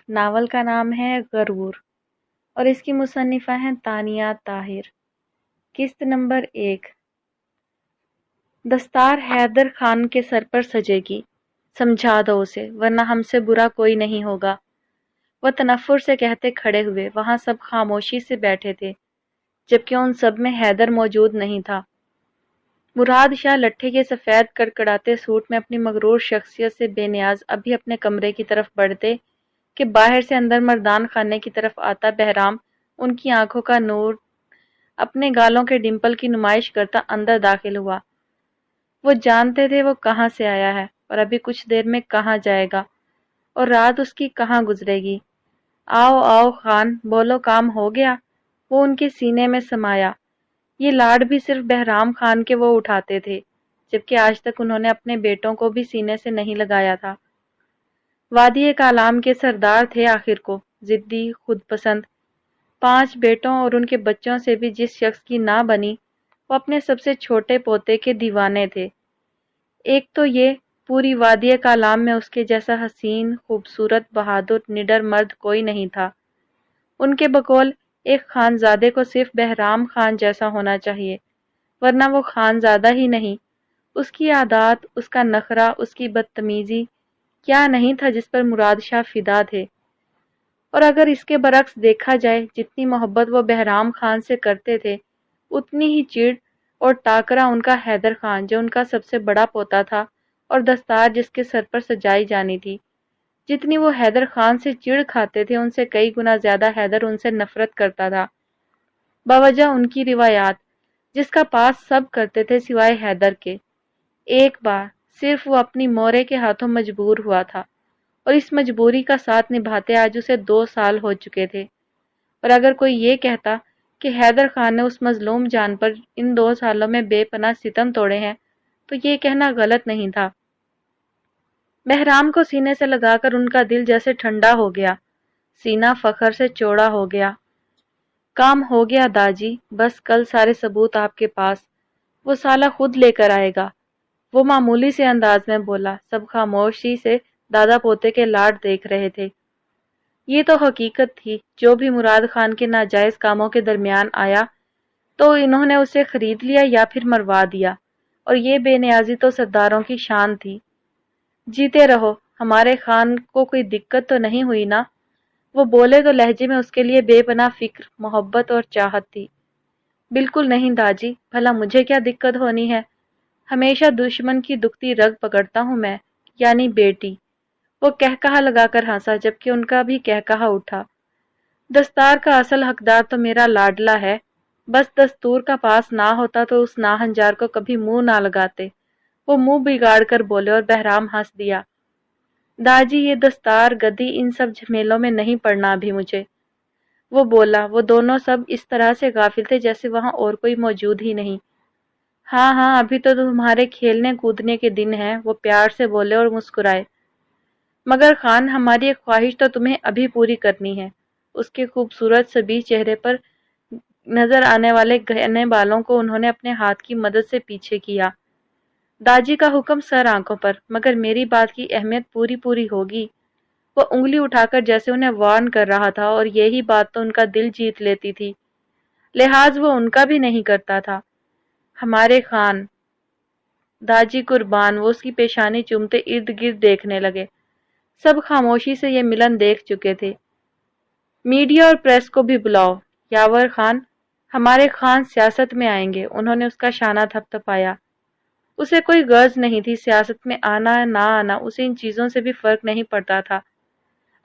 Novel کا نام ہے غرور اور اس کی مصنفہ ہیں تانیہ طاہر۔ قسط نمبر 1۔ دستار حیدر خان کے سر پر سجے گی، سمجھا دو اسے ورنہ ہم سے برا کوئی نہیں ہوگا، وہ تنفر سے کہتے کھڑے ہوئے۔ وہاں سب خاموشی سے بیٹھے تھے جبکہ ان سب میں حیدر موجود نہیں تھا۔ مراد شاہ لٹھے کے سفید کڑکڑاتے سوٹ میں اپنی مغرور شخصیت سے بے نیاز ابھی اپنے کمرے کی طرف بڑھتے کہ باہر سے اندر مردان خانے کی طرف آتا بہرام ان کی آنکھوں کا نور اپنے گالوں کے ڈمپل کی نمائش کرتا اندر داخل ہوا۔ وہ جانتے تھے وہ کہاں سے آیا ہے اور ابھی کچھ دیر میں کہاں جائے گا اور رات اس کی کہاں گزرے گی۔ آؤ آؤ خان، بولو کام ہو گیا؟ وہ ان کے سینے میں سمایا۔ یہ لاڈ بھی صرف بہرام خان کے وہ اٹھاتے تھے جبکہ آج تک انہوں نے اپنے بیٹوں کو بھی سینے سے نہیں لگایا تھا۔ وادی کالام کے سردار تھے آخر کو، ضدی، خود پسند۔ 5 بیٹوں اور ان کے بچوں سے بھی جس شخص کی نہ بنی وہ اپنے سب سے چھوٹے پوتے کے دیوانے تھے۔ ایک تو یہ پوری وادی کالام میں اس کے جیسا حسین، خوبصورت، بہادر، نڈر مرد کوئی نہیں تھا۔ ان کے بقول ایک خانزادے کو صرف بہرام خان جیسا ہونا چاہیے، ورنہ وہ خانزادہ ہی نہیں۔ اس کی عادات، اس کا نخرہ، اس کی بدتمیزی کیا نہیں تھا جس پر مراد شاہ فدا تھے۔ اور اگر اس کے برعکس دیکھا جائے، جتنی محبت وہ بہرام خان سے کرتے تھے اتنی ہی چڑ اور ٹاکرا ان کا حیدر خان جو ان کا سب سے بڑا پوتا تھا اور دستار جس کے سر پر سجائی جانی تھی، جتنی وہ حیدر خان سے چڑ کھاتے تھے ان سے کئی گنا زیادہ حیدر ان سے نفرت کرتا تھا، بوجہ ان کی روایات جس کا پاس سب کرتے تھے سوائے حیدر کے۔ ایک بار صرف وہ اپنی مورے کے ہاتھوں مجبور ہوا تھا اور اس مجبوری کا ساتھ نبھاتے آج اسے 2 سال ہو چکے تھے۔ اور اگر کوئی یہ کہتا کہ حیدر خان نے اس مظلوم جان پر ان 2 سالوں میں بے پناہ ستم توڑے ہیں تو یہ کہنا غلط نہیں تھا۔ بہرام کو سینے سے لگا کر ان کا دل جیسے ٹھنڈا ہو گیا، سینہ فخر سے چوڑا ہو گیا۔ کام ہو گیا داجی، بس کل سارے ثبوت آپ کے پاس، وہ سالہ خود لے کر آئے گا، وہ معمولی سے انداز میں بولا۔ سب خاموشی سے دادا پوتے کے لاڈ دیکھ رہے تھے۔ یہ تو حقیقت تھی، جو بھی مراد خان کے ناجائز کاموں کے درمیان آیا تو انہوں نے اسے خرید لیا یا پھر مروا دیا، اور یہ بے نیازی تو سرداروں کی شان تھی۔ جیتے رہو، ہمارے خان کو کوئی دقت تو نہیں ہوئی نا؟ وہ بولے تو لہجے میں اس کے لیے بے پناہ فکر، محبت اور چاہت تھی۔ بالکل نہیں داجی، بھلا مجھے کیا دقت ہونی ہے؟ ہمیشہ دشمن کی دکھتی رگ پکڑتا ہوں میں، یعنی بیٹی۔ وہ کہکہا لگا کر ہنسا جبکہ ان کا بھی کہکہا اٹھا۔ دستار کا اصل حقدار تو میرا لاڈلا ہے، بس دستور کا پاس نہ ہوتا تو اس ناہنجار کو کبھی منہ نہ لگاتے۔ وہ منہ بگاڑ کر بولے اور بہرام ہنس دیا۔ داجی یہ دستار گدی ان سب جھمیلوں میں نہیں پڑنا ابھی مجھے، وہ بولا۔ وہ دونوں سب اس طرح سے غافل تھے جیسے وہاں اور کوئی موجود ہی نہیں۔ ہاں ہاں، ابھی تو تمہارے کھیلنے کودنے کے دن ہیں، وہ پیار سے بولے اور مسکرائے۔ مگر خان، ہماری ایک خواہش تو تمہیں ابھی پوری کرنی ہے۔ اس کے خوبصورت سبیہ چہرے پر نظر آنے والے گھنے بالوں کو انہوں نے اپنے ہاتھ کی مدد سے پیچھے کیا۔ داجی کا حکم سر آنکھوں پر، مگر میری بات کی اہمیت پوری ہوگی۔ وہ انگلی اٹھا کر جیسے انہیں وارن کر رہا تھا، اور یہی بات تو ان کا دل جیت لیتی تھی، لحاظ وہ ان کا بھی نہیں کرتا تھا۔ ہمارے خان، داجی قربان، وہ اس کی پیشانی چومتے ارد گرد دیکھنے لگے۔ سب خاموشی سے یہ ملن دیکھ چکے تھے۔ میڈیا اور پریس کو بھی بلاؤ۔ یاور خان، ہمارے خان سیاست میں آئیں گے، انہوں نے اس کا شانہ تھپتھپایا۔ اسے کوئی غرض نہیں تھی سیاست میں آنا نہ آنا، اسے ان چیزوں سے بھی فرق نہیں پڑتا تھا۔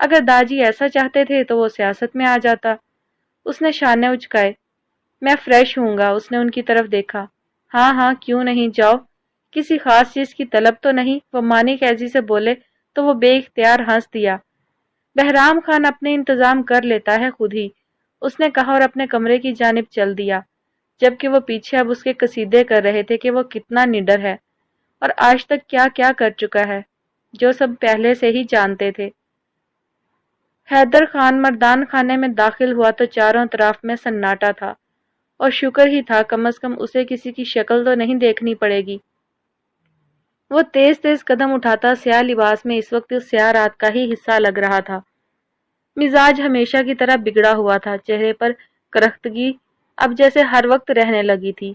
اگر داجی ایسا چاہتے تھے تو وہ سیاست میں آ جاتا۔ اس نے شانے اچکائے۔ میں فریش ہوں گا، اس نے ان کی طرف دیکھا۔ ہاں ہاں، کیوں نہیں، جاؤ۔ کسی خاص چیز کی طلب تو نہیں؟ وہ مانی خیزی سے بولے تو وہ بے اختیار ہنس دیا۔ بہرام خان اپنے انتظام کر لیتا ہے خود ہی، اس نے کہا اور اپنے کمرے کی جانب چل دیا، جبکہ وہ پیچھے اب اس کے قصیدے کر رہے تھے کہ وہ کتنا نڈر ہے اور آج تک کیا کیا کر چکا ہے، جو سب پہلے سے ہی جانتے تھے۔ حیدر خان مردان خانے میں داخل ہوا تو چاروں طرف میں سناٹا تھا، اور شکر ہی تھا کم از کم اسے کسی کی شکل تو نہیں دیکھنی پڑے گی۔ وہ تیز تیز قدم اٹھاتا سیاہ لباس میں اس وقت اس سیاہ رات کا ہی حصہ لگ رہا تھا۔ مزاج ہمیشہ کی طرح بگڑا ہوا تھا، چہرے پر کرختگی اب جیسے ہر وقت رہنے لگی تھی۔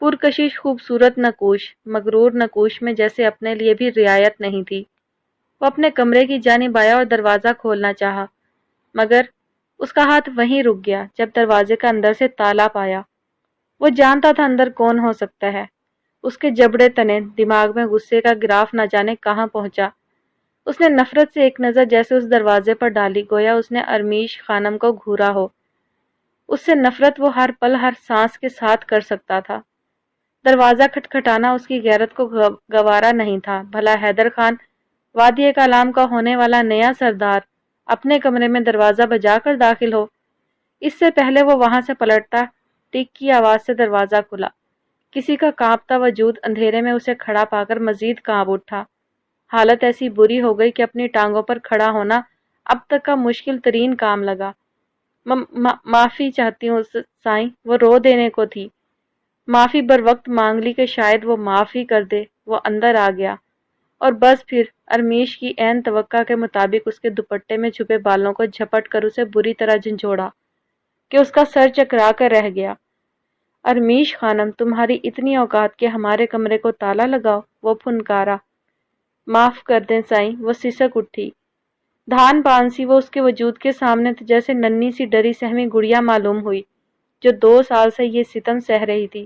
پرکشش خوبصورت نقوش، مغرور نقوش میں جیسے اپنے لیے بھی رعایت نہیں تھی۔ وہ اپنے کمرے کی جانب آیا اور دروازہ کھولنا چاہا، مگر اس کا ہاتھ وہیں رک گیا جب دروازے کا اندر سے تالا پایا۔ وہ جانتا تھا اندر کون ہو سکتا ہے۔ اس کے جبڑے تنے، دماغ میں غصے کا گراف نہ جانے کہاں پہنچا۔ اس نے نفرت سے ایک نظر جیسے اس دروازے پر ڈالی، گویا اس نے ارمیش خانم کو گھورا ہو۔ اس سے نفرت وہ ہر پل ہر سانس کے ساتھ کر سکتا تھا۔ دروازہ کھٹکھٹانا اس کی غیرت کو گوارا نہیں تھا۔ بھلا حیدر خان، وادی کالام کا ہونے والا نیا سردار، اپنے کمرے میں دروازہ بجا کر داخل ہو؟ اس سے پہلے وہ وہاں سے پلٹتا، ٹک کی آواز سے دروازہ کھلا۔ کسی کا کانپتا وجود اندھیرے میں اسے کھڑا پا کر مزید کانپ اٹھا۔ حالت ایسی بری ہو گئی کہ اپنی ٹانگوں پر کھڑا ہونا اب تک کا مشکل ترین کام لگا۔ معافی چاہتی ہوں سائیں، وہ رو دینے کو تھی۔ معافی بر وقت مانگ لی کہ شاید وہ معاف ہی کر دے۔ وہ اندر آ گیا اور بس پھر ارمیش کی عین توقع کے مطابق اس کے دوپٹے میں چھپے بالوں کو جھپٹ کر اسے بری طرح جھنجھوڑا کہ اس کا سر چکرا کر رہ گیا۔ ارمیش خانم، تمہاری اتنی اوقات کہ ہمارے کمرے کو تالا لگاؤ؟ وہ پھنکارا۔ معاف کر دیں سائیں، وہ سسک اٹھی۔ دھان پان سی وہ اس کے وجود کے سامنے تو جیسے ننھی سی ڈری سہمی گڑیا معلوم ہوئی جو 2 سال سے یہ ستم سہ رہی تھی۔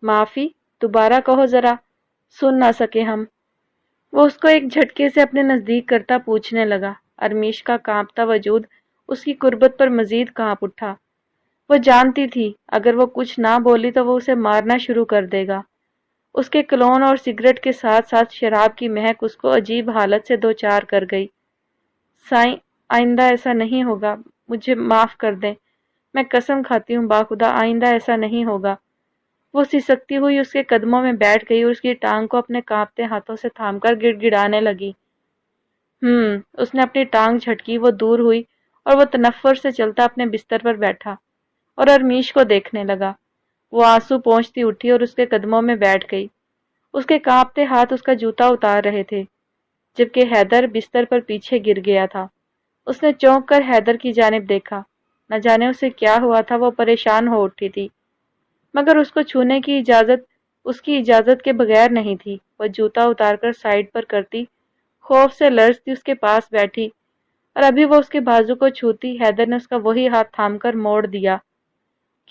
معافی؟ دوبارہ کہو ذرا، سن نہ سکے ہم۔ وہ اس کو ایک جھٹکے سے اپنے نزدیک کرتا پوچھنے لگا۔ ارمیش کا کانپتا وجود اس کی قربت پر مزید کانپ اٹھا۔ وہ جانتی تھی اگر وہ کچھ نہ بولی تو وہ اسے مارنا شروع کر دے گا۔ اس کے کلون اور سگریٹ کے ساتھ ساتھ شراب کی مہک اس کو عجیب حالت سے دوچار کر گئی۔ سائیں، آئندہ ایسا نہیں ہوگا، مجھے معاف کر دیں، میں قسم کھاتی ہوں باخدا آئندہ ایسا نہیں ہوگا۔ وہ سسکتی ہوئی اس کے قدموں میں بیٹھ گئی اور اس کی ٹانگ کو اپنے کانپتے ہاتھوں سے تھام کر گڑ گڑانے لگی۔ اس نے اپنی ٹانگ جھٹکی، وہ دور ہوئی اور وہ تنفر سے چلتا اپنے بستر پر بیٹھا اور ارمیش کو دیکھنے لگا۔ وہ آنسو پونچھتی اٹھی اور اس کے قدموں میں بیٹھ گئی۔ اس کے کانپتے ہاتھ اس کا جوتا اتار رہے تھے، جبکہ حیدر بستر پر پیچھے گر گیا تھا۔ اس نے چونک کر حیدر کی جانب دیکھا۔ نہ جانے اسے کیا ہوا تھا، وہ پریشان ہو اٹھی تھی، مگر اس کو چھونے کی اجازت اس کی اجازت کے بغیر نہیں تھی۔ وہ جوتا اتار کر سائیڈ پر کرتی، خوف سے لرزتی اس کے پاس بیٹھی، اور ابھی وہ اس کے بازو کو چھوتی، حیدر نے اس کا وہی ہاتھ تھام کر موڑ دیا۔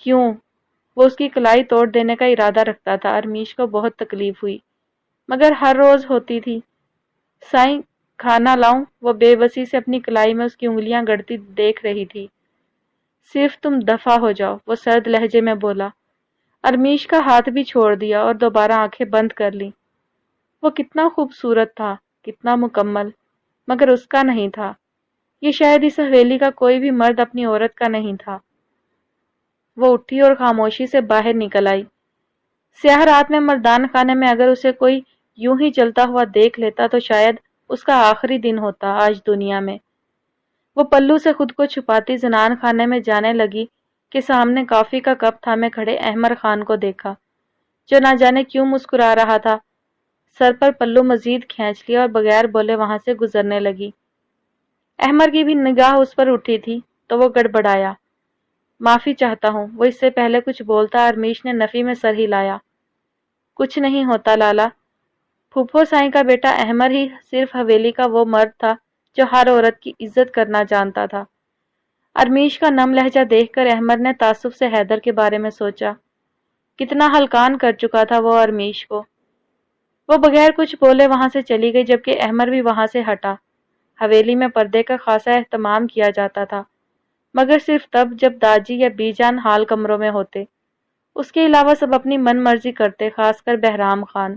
کیوں؟ وہ اس کی کلائی توڑ دینے کا ارادہ رکھتا تھا۔ ارمیش کو بہت تکلیف ہوئی، مگر ہر روز ہوتی تھی۔ سائیں، کھانا لاؤں؟ وہ بے بسی سے اپنی کلائی میں اس کی انگلیاں گڑتی دیکھ رہی تھی۔ صرف تم دفع ہو جاؤ، وہ سرد لہجے میں بولا۔ ارمیش کا ہاتھ بھی چھوڑ دیا اور دوبارہ آنکھیں بند کر لی۔ وہ کتنا خوبصورت تھا، کتنا مکمل، مگر اس کا نہیں تھا۔ یہ شاید اس حویلی کا کوئی بھی مرد اپنی عورت کا نہیں تھا۔ وہ اٹھی اور خاموشی سے باہر نکل آئی۔ سیاہ رات میں مردان خانے میں اگر اسے کوئی یوں ہی چلتا ہوا دیکھ لیتا تو شاید اس کا آخری دن ہوتا آج دنیا میں۔ وہ پلو سے خود کو چھپاتی زنان خانے میں جانے لگی کہ سامنے کافی کا کپ تھامے کھڑے احمر خان کو دیکھا، جو نہ جانے کیوں مسکرا رہا تھا۔ سر پر پلو مزید کھینچ لیا اور بغیر بولے وہاں سے گزرنے لگی۔ احمر کی بھی نگاہ اس پر اٹھی تھی تو وہ گڑبڑایا۔ معافی چاہتا ہوں، وہ اس سے پہلے کچھ بولتا ارمیش نے نفی میں سر ہلایا۔ کچھ نہیں ہوتا لالا۔ پھوپھو سائیں کا بیٹا احمر ہی صرف حویلی کا وہ مرد تھا جو ہر عورت کی عزت کرنا جانتا تھا۔ ارمیش کا نم لہجہ دیکھ کر احمر نے تعصب سے حیدر کے بارے میں سوچا۔ کتنا ہلکان کر چکا تھا وہ ارمیش کو۔ وہ بغیر کچھ بولے وہاں سے چلی گئی، جبکہ احمر بھی وہاں سے ہٹا۔ حویلی میں پردے کا خاصا اہتمام کیا جاتا تھا، مگر صرف تب جب داجی یا بی جان حال کمروں میں ہوتے۔ اس کے علاوہ سب اپنی من مرضی کرتے، خاص کر بہرام خان۔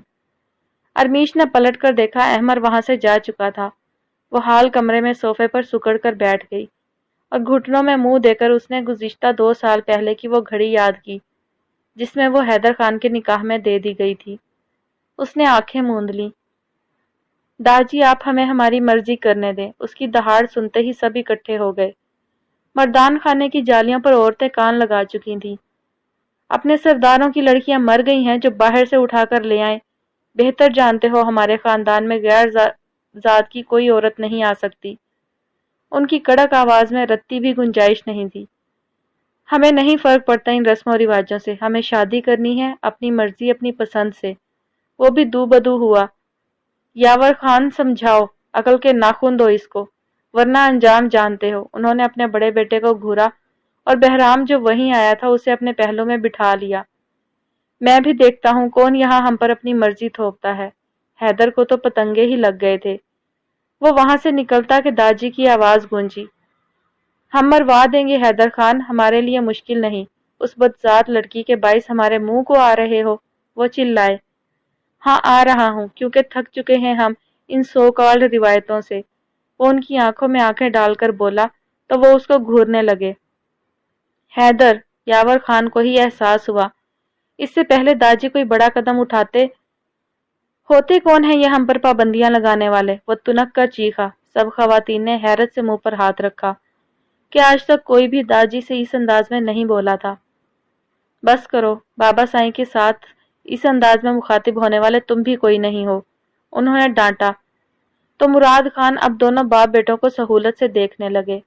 ارمیش نے پلٹ کر دیکھا، احمر وہاں سے جا چکا تھا۔ وہ حال کمرے میں صوفے پر سکڑ کر بیٹھ گئی اور گھٹنوں میں منہ دے کر اس نے گزشتہ 2 سال پہلے کی وہ گھڑی یاد کی جس میں وہ حیدر خان کے نکاح میں دے دی گئی تھی۔ اس نے آنکھیں موند لیں۔ داجی، آپ ہمیں ہماری مرضی کرنے دیں۔ اس کی دہاڑ سنتے ہی سب اکٹھے ہو گئے۔ مردان خانے کی جالیوں پر عورتیں کان لگا چکی تھیں۔ اپنے سرداروں کی لڑکیاں مر گئی ہیں جو باہر سے اٹھا کر لے آئیں۔ بہتر جانتے ہو ہمارے خاندان میں غیر ذات کی کوئی عورت نہیں آ سکتی۔ ان کی کڑک آواز میں رتی بھی گنجائش نہیں تھی۔ ہمیں نہیں فرق پڑتا ان رسم و رواجوں سے، ہمیں شادی کرنی ہے اپنی مرضی اپنی پسند سے، وہ بھی دو بدو ہوا۔ یاور خان سمجھاؤ، عقل کے ناخن دو اس کو، ورنہ انجام جانتے ہو۔ انہوں نے اپنے بڑے بیٹے کو گھورا اور بہرام جو وہیں آیا تھا اسے اپنے پہلو میں بٹھا لیا۔ میں بھی دیکھتا ہوں کون یہاں ہم پر اپنی مرضی تھوپتا ہے۔ حیدر کو تو پتنگے ہی لگ گئے تھے۔ وہ وہاں سے نکلتا کہ داجی کی آواز گونجی، ہم مروا دیں گے حیدر خان، ہمارے لیے مشکل نہیں، اس بدذات لڑکی کے باعث ہمارے منہ کو آ رہے ہو۔ وہ چلائے، ہاں آ رہا ہوں، کیونکہ تھک چکے ہیں ہم ان سو کالڈ روایتوں سے۔ وہ ان کی آنکھوں میں آنکھیں ڈال کر بولا تو وہ اس کو گھورنے لگے۔ حیدر، یاور خان کو ہی احساس ہوا اس سے پہلے داجی کوئی بڑا قدم اٹھاتے ہوتے کون ہیں یہ ہم پر پابندیاں لگانے والے۔ وہ تنک کر چیخا۔ سب خواتین نے حیرت سے منہ پر ہاتھ رکھا کہ آج تک کوئی بھی داجی سے اس انداز میں نہیں بولا تھا۔ بس کرو، بابا سائیں کے ساتھ اس انداز میں مخاطب ہونے والے تم بھی کوئی نہیں ہو، انہوں نے ڈانٹا۔ تو مراد خان اب دونوں باپ بیٹوں کو سہولت سے دیکھنے لگے۔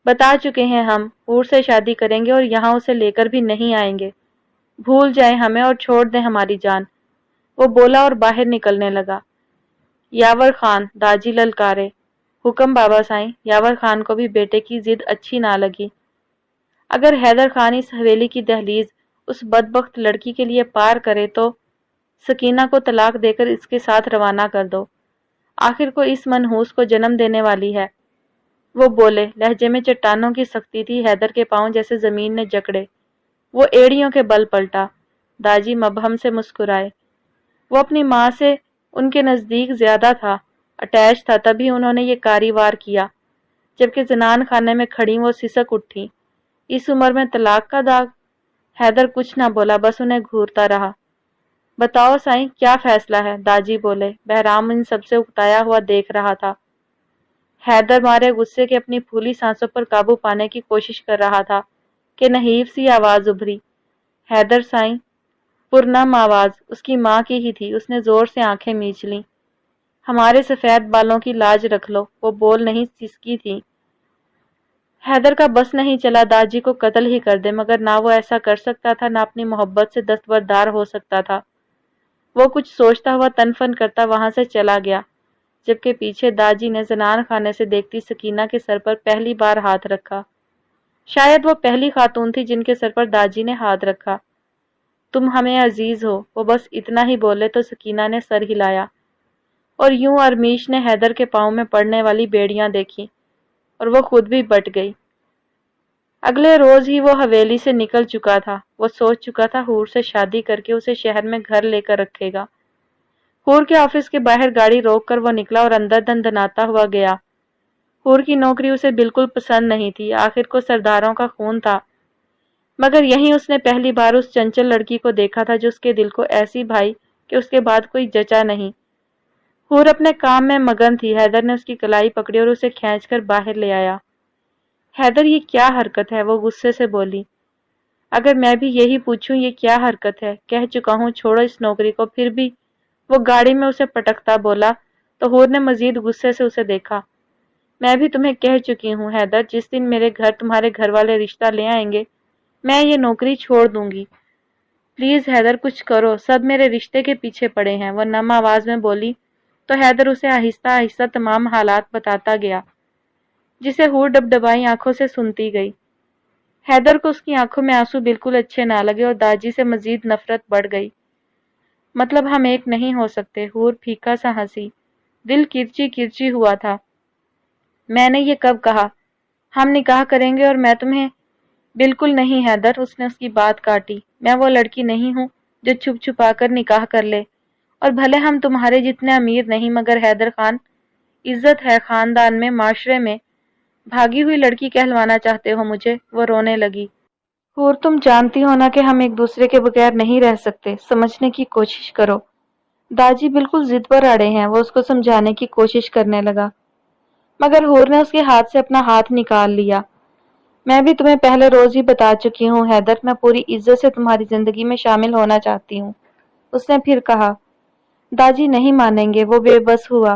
بتا چکے ہیں ہم حور سے شادی کریں گے اور یہاں اسے لے کر بھی نہیں آئیں گے، بھول جائیں ہمیں اور چھوڑ دیں ہماری جان۔ وہ بولا اور باہر نکلنے لگا۔ یاور خان، داجی للکارے۔ حکم بابا سائیں۔ یاور خان کو بھی بیٹے کی ضد اچھی نہ لگی۔ اگر حیدر خان اس حویلی کی دہلیز اس بدبخت لڑکی کے لیے پار کرے تو سکینہ کو طلاق دے کر اس کے ساتھ روانہ کر دو، آخر کو اس منحوس کو جنم دینے والی ہے۔ وہ بولے، لہجے میں چٹانوں کی سختی تھی۔ حیدر کے پاؤں جیسے زمین نے جکڑے، وہ ایڑیوں کے بل پلٹا۔ داجی مبہم سے مسکرائے۔ وہ اپنی ماں سے ان کے نزدیک زیادہ تھا، اٹیچ تھا، تبھی انہوں نے یہ کاری وار کیا۔ جبکہ زنان خانے میں کھڑی وہ سسک اٹھی۔ اس عمر میں طلاق کا داغ؟ حیدر کچھ نہ بولا، بس انہیں گھورتا رہا۔ بتاؤ سائیں کیا فیصلہ ہے؟ داجی بولے۔ بہرام ان سب سے اکتایا ہوا دیکھ رہا تھا۔ حیدر مارے غصے کے اپنی پھولی سانسوں پر قابو پانے کی کوشش کر رہا تھا کہ نحیف سی آواز ابھری، حیدر سائیں۔ پرنم آواز اس کی ماں کی ہی تھی۔ اس نے زور سے آنکھیں میچ لیں۔ ہمارے سفید بالوں کی لاج رکھ لو، وہ بول نہیں سسکی تھی۔ حیدر کا بس نہیں چلا داجی کو قتل ہی کر دے، مگر نہ وہ ایسا کر سکتا تھا نہ اپنی محبت سے دستبردار ہو سکتا تھا۔ وہ کچھ سوچتا ہوا تن فن کرتا وہاں سے چلا گیا، جبکہ پیچھے داجی نے زنان خانے سے دیکھتی سکینہ کے سر پر پہلی بار ہاتھ رکھا۔ شاید وہ پہلی خاتون تھی جن کے سر پر داجی نے ہاتھ رکھا۔ تم ہمیں عزیز ہو، وہ بس اتنا ہی بولے تو سکینہ نے سر ہلایا، اور یوں ارمیش نے حیدر کے پاؤں میں پڑنے والی بیڑیاں دیکھی اور وہ خود بھی بٹ گئی۔ اگلے روز ہی وہ حویلی سے نکل چکا تھا۔ وہ سوچ چکا تھا حور سے شادی کر کے اسے شہر میں گھر لے کر رکھے گا۔ حور کے آفس کے باہر گاڑی روک کر وہ نکلا اور اندر دندناتا ہوا گیا۔ حور کی نوکری اسے بالکل پسند نہیں تھی، آخر کو سرداروں کا خون تھا، مگر یہیں اس نے پہلی بار اس چنچل لڑکی کو دیکھا تھا جو اس کے دل کو ایسی بھائی کہ اس کے بعد کوئی جچا نہیں۔ حور اپنے کام میں مگن تھی۔ حیدر نے اس کی کلائی پکڑی اور اسے کھینچ کر باہر لے آیا۔ حیدر یہ کیا حرکت ہے؟ وہ غصے سے بولی۔ اگر میں بھی یہی پوچھوں یہ کیا حرکت ہے؟ کہہ چکا ہوں چھوڑو اس نوکری کو۔ پھر بھی وہ گاڑی میں اسے پٹکتا بولا تو حور نے مزید غصے سے اسے دیکھا۔ میں بھی تمہیں کہہ چکی ہوں حیدر، جس دن میرے گھر تمہارے گھر والے رشتہ لے آئیں گے میں یہ نوکری چھوڑ دوں گی۔ پلیز حیدر کچھ کرو، سب میرے رشتے کے پیچھے پڑے ہیں، وہ نم آواز میں بولی تو حیدر اسے آہستہ آہستہ تمام حالات بتاتا گیا، جسے حور ڈبڈبائی آنکھوں سے سنتی گئی۔ حیدر کو اس کی آنکھوں میں آنسو بالکل اچھے نہ لگے اور داجی سے مزید نفرت بڑھ گئی۔ مطلب ہم ایک نہیں ہو سکتے؟ حور پھیکا سا ہنسی، دل کرچی کرچی ہوا تھا۔ میں نے یہ کب کہا؟ ہم نکاح کریں گے اور میں تمہیں… بالکل نہیں حیدر، اس نے اس کی بات کاٹی۔ میں وہ لڑکی نہیں ہوں جو چھپ چھپا کر نکاح کر لے، اور بھلے ہم تمہارے جتنے امیر نہیں، مگر حیدر خان عزت ہے خاندان میں، معاشرے میں۔ بھاگی ہوئی لڑکی کہلوانا چاہتے ہو مجھے؟ وہ رونے لگی۔ حور تم جانتی ہو نا کہ ہم ایک دوسرے کے بغیر نہیں رہ سکتے، سمجھنے کی کوشش کرو۔ داجی بالکل ضد پر اڑے ہیں، وہ اس کو سمجھانے کی کوشش کرنے لگا، مگر حور نے اس کے ہاتھ سے اپنا ہاتھ نکال لیا۔ میں بھی تمہیں پہلے روز ہی بتا چکی ہوں حیدر، میں پوری عزت سے تمہاری زندگی میں شامل ہونا چاہتی ہوں، اس نے پھر کہا۔ داجی نہیں مانیں گے، وہ بے بس ہوا۔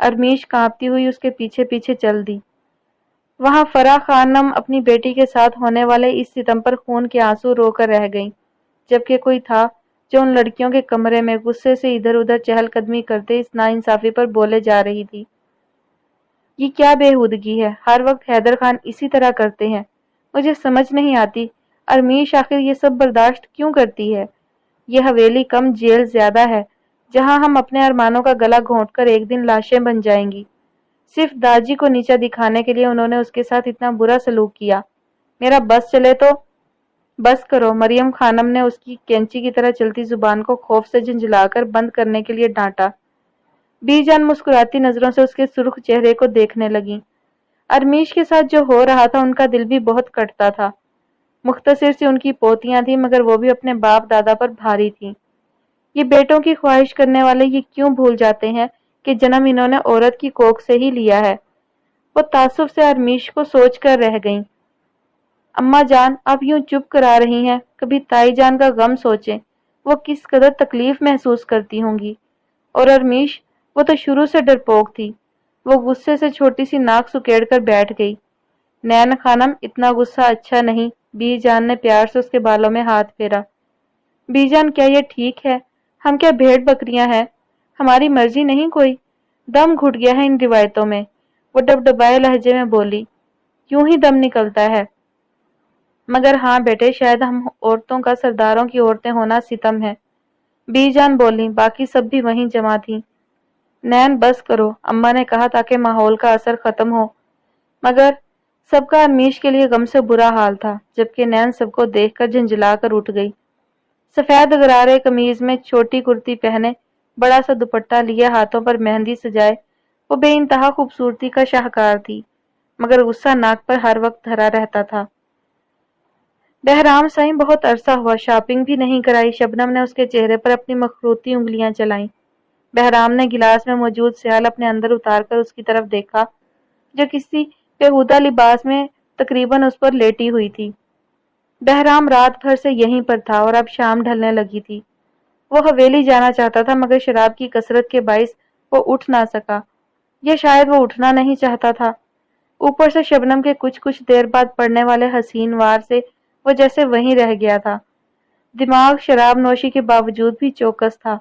ارمیش کانپتی ہوئی اس کے پیچھے پیچھے چل دی۔ وہاں فرح خانم اپنی بیٹی کے ساتھ ہونے والے اس ستم پر خون کے آنسو رو کر رہ گئیں، جبکہ کوئی تھا جو ان لڑکیوں کے کمرے میں غصے سے ادھر ادھر چہل قدمی کرتے اس ناانصافی پر بولے جا رہی تھی۔ یہ کیا بےہودگی ہے، ہر وقت حیدر خان اسی طرح کرتے ہیں، مجھے سمجھ نہیں آتی ارمیش آخر یہ سب برداشت کیوں کرتی ہے؟ یہ حویلی کم جیل زیادہ ہے جہاں ہم اپنے ارمانوں کا گلا گھونٹ کر ایک دن لاشیں بن جائیں گی۔ صرف داجی کو نیچا دکھانے کے لیے انہوں نے اس کے ساتھ اتنا برا سلوک کیا۔ میرا بس چلے تو بس کرو، مریم خانم نے اس کی کینچی کی طرح چلتی زبان کو خوف سے جھنجھلا کر بند کرنے کے لیے ڈانٹا۔ بی جان مسکراتی نظروں سے اس کے سرخ چہرے کو دیکھنے لگیں۔ ارمیش کے ساتھ جو ہو رہا تھا ان کا دل بھی بہت کٹتا تھا۔ مختصر سی ان کی پوتیاں تھیں مگر وہ بھی اپنے باپ دادا پر بھاری تھیں۔ یہ بیٹوں کی خواہش کرنے والے یہ کیوں بھول جاتے ہیں کہ جنم انہوں نے عورت کی کوکھ سے ہی لیا ہے؟ وہ تعصب سے ارمیش کو سوچ کر رہ گئیں۔ اماں جان آپ یوں چپ کرا رہی ہیں، کبھی تائی جان کا غم سوچیں، وہ کس قدر تکلیف محسوس کرتی ہوں گی۔ اور ارمیش، وہ تو شروع سے ڈرپوک تھی۔ وہ غصے سے چھوٹی سی ناک سکیڑ کر بیٹھ گئی۔ نین خانم اتنا غصہ اچھا نہیں، بی جان نے پیار سے اس کے بالوں میں ہاتھ پھیرا۔ بی جان کیا یہ ٹھیک ہے؟ ہم کیا بھیڑ بکریاں ہیں؟ ہماری مرضی نہیں کوئی؟ دم گھٹ گیا ہے ان روایتوں میں، وہ ڈبڈبائے لہجے میں بولی۔ یوں ہی دم نکلتا ہے۔ مگر ہاں بیٹے، شاید ہم عورتوں کا سرداروں کی عورتیں ہونا ستم ہے، بی جان بولیں، باقی سب بھی وہیں جمع تھیں۔ نین بس کرو، اماں نے کہا تاکہ ماحول کا اثر ختم ہو۔ مگر سب کا ارمیش کے لیے غم سے برا حال تھا، جبکہ نین سب کو دیکھ کر جھنجھلا کر اٹھ گئی۔ سفید غرارے قمیض میں چھوٹی کرتی پہنے، بڑا سا دوپٹہ لیے، ہاتھوں پر مہندی سجائے، وہ بے انتہا خوبصورتی کا شاہکار تھی، مگر غصہ ناک پر ہر وقت دھرا رہتا تھا۔ بہرام سائیں بہت عرصہ ہوا شاپنگ بھی نہیں کرائی، شبنم نے اس کے چہرے پر اپنی مخروطی انگلیاں چلائیں۔ بہرام نے گلاس میں موجود سیال اپنے اندر اتار کر اس کی طرف دیکھا جو کسی بیہودہ لباس میں تقریباً اس پر لیٹی ہوئی تھی۔ بہرام رات بھر سے یہیں پر تھا اور اب شام ڈھلنے لگی تھی۔ وہ حویلی جانا چاہتا تھا مگر شراب کی کثرت کے باعث وہ اٹھ نہ سکا، یا شاید وہ اٹھنا نہیں چاہتا تھا۔ اوپر سے شبنم کے کچھ دیر بعد پڑنے والے حسین وار سے وہ جیسے وہیں رہ گیا تھا۔ دماغ شراب نوشی کے باوجود بھی چوکس تھا۔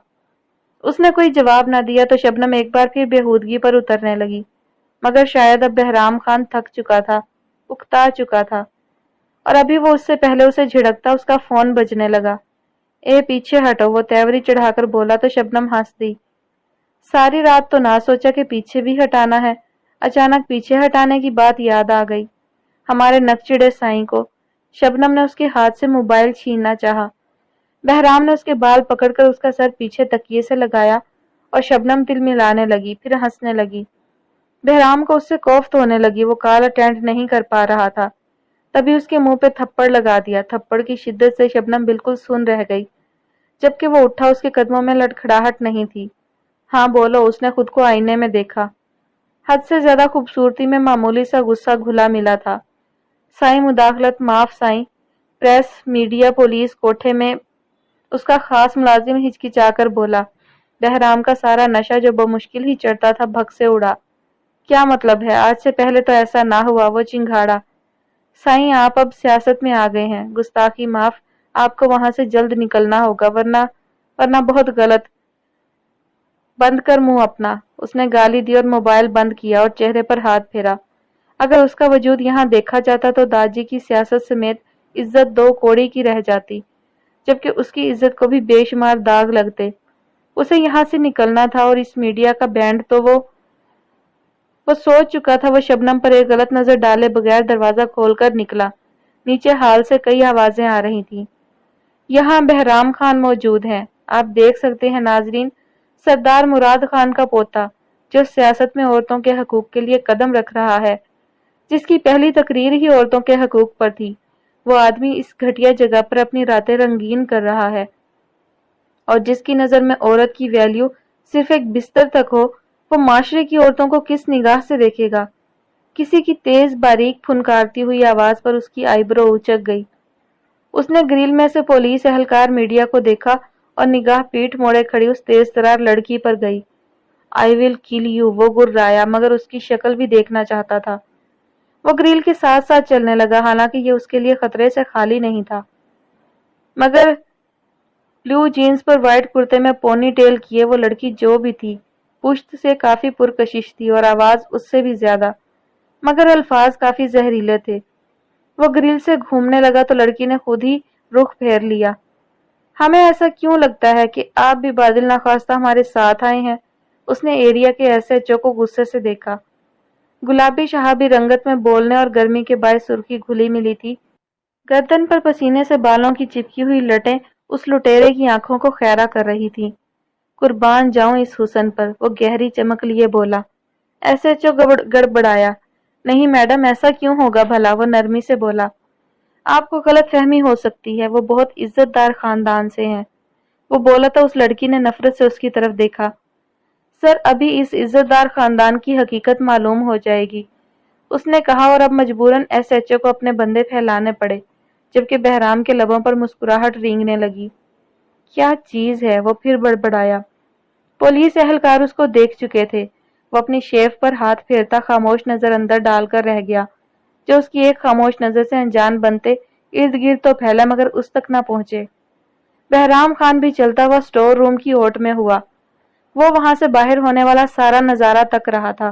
اس نے کوئی جواب نہ دیا تو شبنم ایک بار پھر بےہودگی پر اترنے لگی، مگر شاید اب بہرام خان تھک چکا تھا، اکتا چکا تھا، اور ابھی وہ اس سے پہلے اسے جھڑکتا اس کا فون بجنے لگا۔ اے پیچھے ہٹو، وہ تیوری چڑھا کر بولا تو شبنم ہنس دی۔ ساری رات تو نہ سوچا کہ پیچھے بھی ہٹانا ہے، اچانک پیچھے ہٹانے کی بات یاد آ گئی ہمارے نکچڑے سائیں کو۔ شبنم نے اس کے ہاتھ سے موبائل چھیننا چاہا۔ بہرام نے اس کے بال پکڑ کر اس کا سر پیچھے تکیے سے لگایا اور شبنم تل ملانے لگی، پھر ہنسنے لگی۔ بہرام کو اس سے کوفت ہونے لگی، وہ کال اٹینڈ نہیں کر پا رہا تھا۔ تبھی اس کے منہ پہ تھپڑ لگا دیا۔ تھپڑ کی شدت سے شبنم بالکل سن رہ گئی، جبکہ وہ اٹھا اس کے قدموں میں لڑکھڑاہٹ نہیں تھی۔ ہاں بولو، اس نے خود کو آئینے میں دیکھا۔ حد سے زیادہ خوبصورتی میں معمولی سا غصہ گھلا ملا تھا۔ سائیں مداخلت معاف سائیں، پریس، میڈیا، پولیس کوٹھے میں اس کا خاص ملازم ہچکچا کر بولا۔ بہرام کا سارا نشہ جو بمشکل ہی چڑھتا تھا بھگ سے اڑا۔ کیا مطلب ہے؟ آج سے پہلے تو ایسا نہ ہوا، وہ چنگھاڑا۔ سائیں آپ اب سیاست میں آ گئے ہیں، گستاخی معاف، آپ کو وہاں سے جلد نکلنا ہوگا، ورنہ بہت غلط۔ بند کر منہ اپنا، اس نے گالی دی اور موبائل بند کیا اور چہرے پر ہاتھ پھیرا۔ اگر اس کا وجود یہاں دیکھا جاتا تو داجی کی سیاست سمیت عزت دو کوڑی کی رہ جاتی، جبکہ اس کی عزت کو بھی بے شمار داغ لگتے۔ اسے یہاں سے نکلنا تھا، اور اس میڈیا کا بینڈ تو وہ سوچ چکا تھا۔ وہ شبنم پر ایک غلط نظر ڈالے بغیر دروازہ کھول کر نکلا۔ نیچے ہال سے کئی آوازیں آ رہی تھیں۔ یہاں بہرام خان موجود ہیں، آپ دیکھ سکتے ہیں ناظرین، سردار مراد خان کا پوتا، جو سیاست میں عورتوں کے حقوق کے لیے قدم رکھ رہا ہے، جس کی پہلی تقریر ہی عورتوں کے حقوق پر تھی۔ وہ آدمی اس گھٹیا جگہ پر اپنی راتیں رنگین کر رہا ہے، اور جس کی نظر میں عورت کی ویلیو صرف ایک بستر تک ہو، وہ معاشرے کی عورتوں کو کس نگاہ سے دیکھے گا؟ کسی کی تیز باریک پھنکارتی ہوئی آواز پر اس کی آئی برو اچک گئی۔ اس نے گریل میں سے پولیس اہلکار میڈیا کو دیکھا اور نگاہ پیٹھ موڑے کھڑی اس تیز ترار لڑکی پر گئی۔ آئی ول کل یو، وہ گررایا مگر اس کی شکل بھی دیکھنا چاہتا تھا۔ وہ گریل کے ساتھ ساتھ چلنے لگا، حالانکہ یہ اس کے لیے خطرے سے خالی نہیں تھا، مگر بلو جینز پر وائٹ کرتے میں پونی ٹیل کیے وہ لڑکی جو بھی تھی پشت سے کافی پرکشش تھی اور آواز اس سے بھی زیادہ، مگر الفاظ کافی زہریلے تھے۔ وہ گریل سے گھومنے لگا تو لڑکی نے خود ہی رخ پھیر لیا۔ ہمیں ایسا کیوں لگتا ہے کہ آپ بھی بادل ناخواستہ ہمارے ساتھ آئے ہیں؟ اس نے ایریا کے ایس ایچ او کو غصے سے دیکھا۔ گلابی شہابی رنگت میں بولنے اور گرمی کے باعث سرخی گھلی ملی تھی۔ گردن پر پسینے سے بالوں کی چپکی ہوئی لٹیں اس لٹیرے کی آنکھوں کو خیرہ کر رہی تھی۔ قربان جاؤں اس حسن پر، وہ گہری چمک لیے بولا۔ ایس ایچ او گڑبڑایا۔ نہیں میڈم، ایسا کیوں ہوگا بھلا؟ وہ نرمی سے بولا۔ آپ کو غلط فہمی ہو سکتی ہے، وہ بہت عزت دار خاندان سے ہیں۔ وہ بولا تو اس لڑکی نے نفرت سے اس کی طرف دیکھا۔ سر، ابھی اس عزت دار خاندان کی حقیقت معلوم ہو جائے گی، اس نے کہا، اور اب مجبوراً ایس ایچ او کو اپنے بندے پھیلانے پڑے، جبکہ بہرام کے لبوں پر مسکراہٹ رینگنے لگی۔ کیا چیز ہے؟ وہ پھر بڑبڑایا۔ پولیس اہلکار اس کو دیکھ چکے تھے۔ وہ اپنی شیف پر ہاتھ پھیرتا خاموش نظر اندر ڈال کر رہ گیا، جو اس کی ایک خاموش نظر سے انجان بنتے ارد گرد تو پھیلا مگر اس تک نہ پہنچے۔ بہرام خان بھی چلتا ہوا سٹور روم کی اوٹ میں ہوا۔ وہ وہاں سے باہر ہونے والا سارا نظارہ تک رہا تھا۔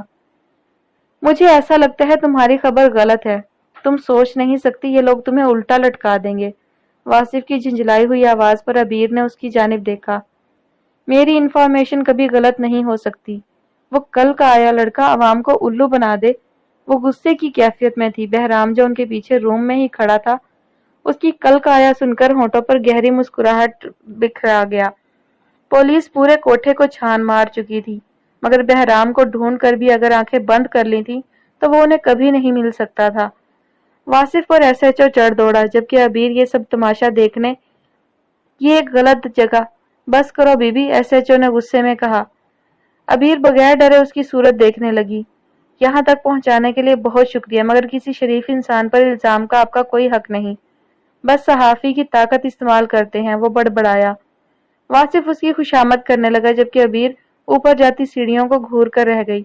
مجھے ایسا لگتا ہے تمہاری خبر غلط ہے، تم سوچ نہیں سکتی یہ لوگ تمہیں الٹا لٹکا دیں گے۔ واصف کی جھنجھلائی ہوئی آواز پر عبیر نے اس کی جانب دیکھا۔ میری انفارمیشن کبھی غلط نہیں ہو سکتی۔ وہ کل کا آیا لڑکا عوام کو الو بنا دے۔ وہ غصے کی کیفیت میں تھی۔ بہرام جو ان کے پیچھے روم میں ہی کھڑا تھا، اس کی کل کا آیا سن کر ہونٹوں پر گہری مسکراہٹ بکھرا گیا۔ پولیس پورے کوٹھے کو چھان مار چکی تھی، مگر بہرام کو ڈھونڈ کر بھی اگر آنکھیں بند کر لی تھی تو وہ انہیں کبھی نہیں مل سکتا تھا۔ واصف پر ایس ایچ او چڑھ دوڑا، جبکہ عبیر یہ سب تماشا دیکھنے۔ یہ ایک غلط جگہ۔ بس کرو بی بی، ایس ایچ او نے غصے میں کہا۔ عبیر بغیر ڈرے اس کی صورت دیکھنے لگی۔ یہاں تک پہنچانے کے لیے بہت شکریہ، مگر کسی شریف انسان پر الزام کا آپ کا کوئی حق نہیں۔ بس صحافی کی طاقت استعمال کرتے ہیں، وہ بڑبڑایا۔ واصف اس کی خوشامد کرنے لگا، جبکہ عبیر اوپر جاتی سیڑھیوں کو گھور کر رہ گئی۔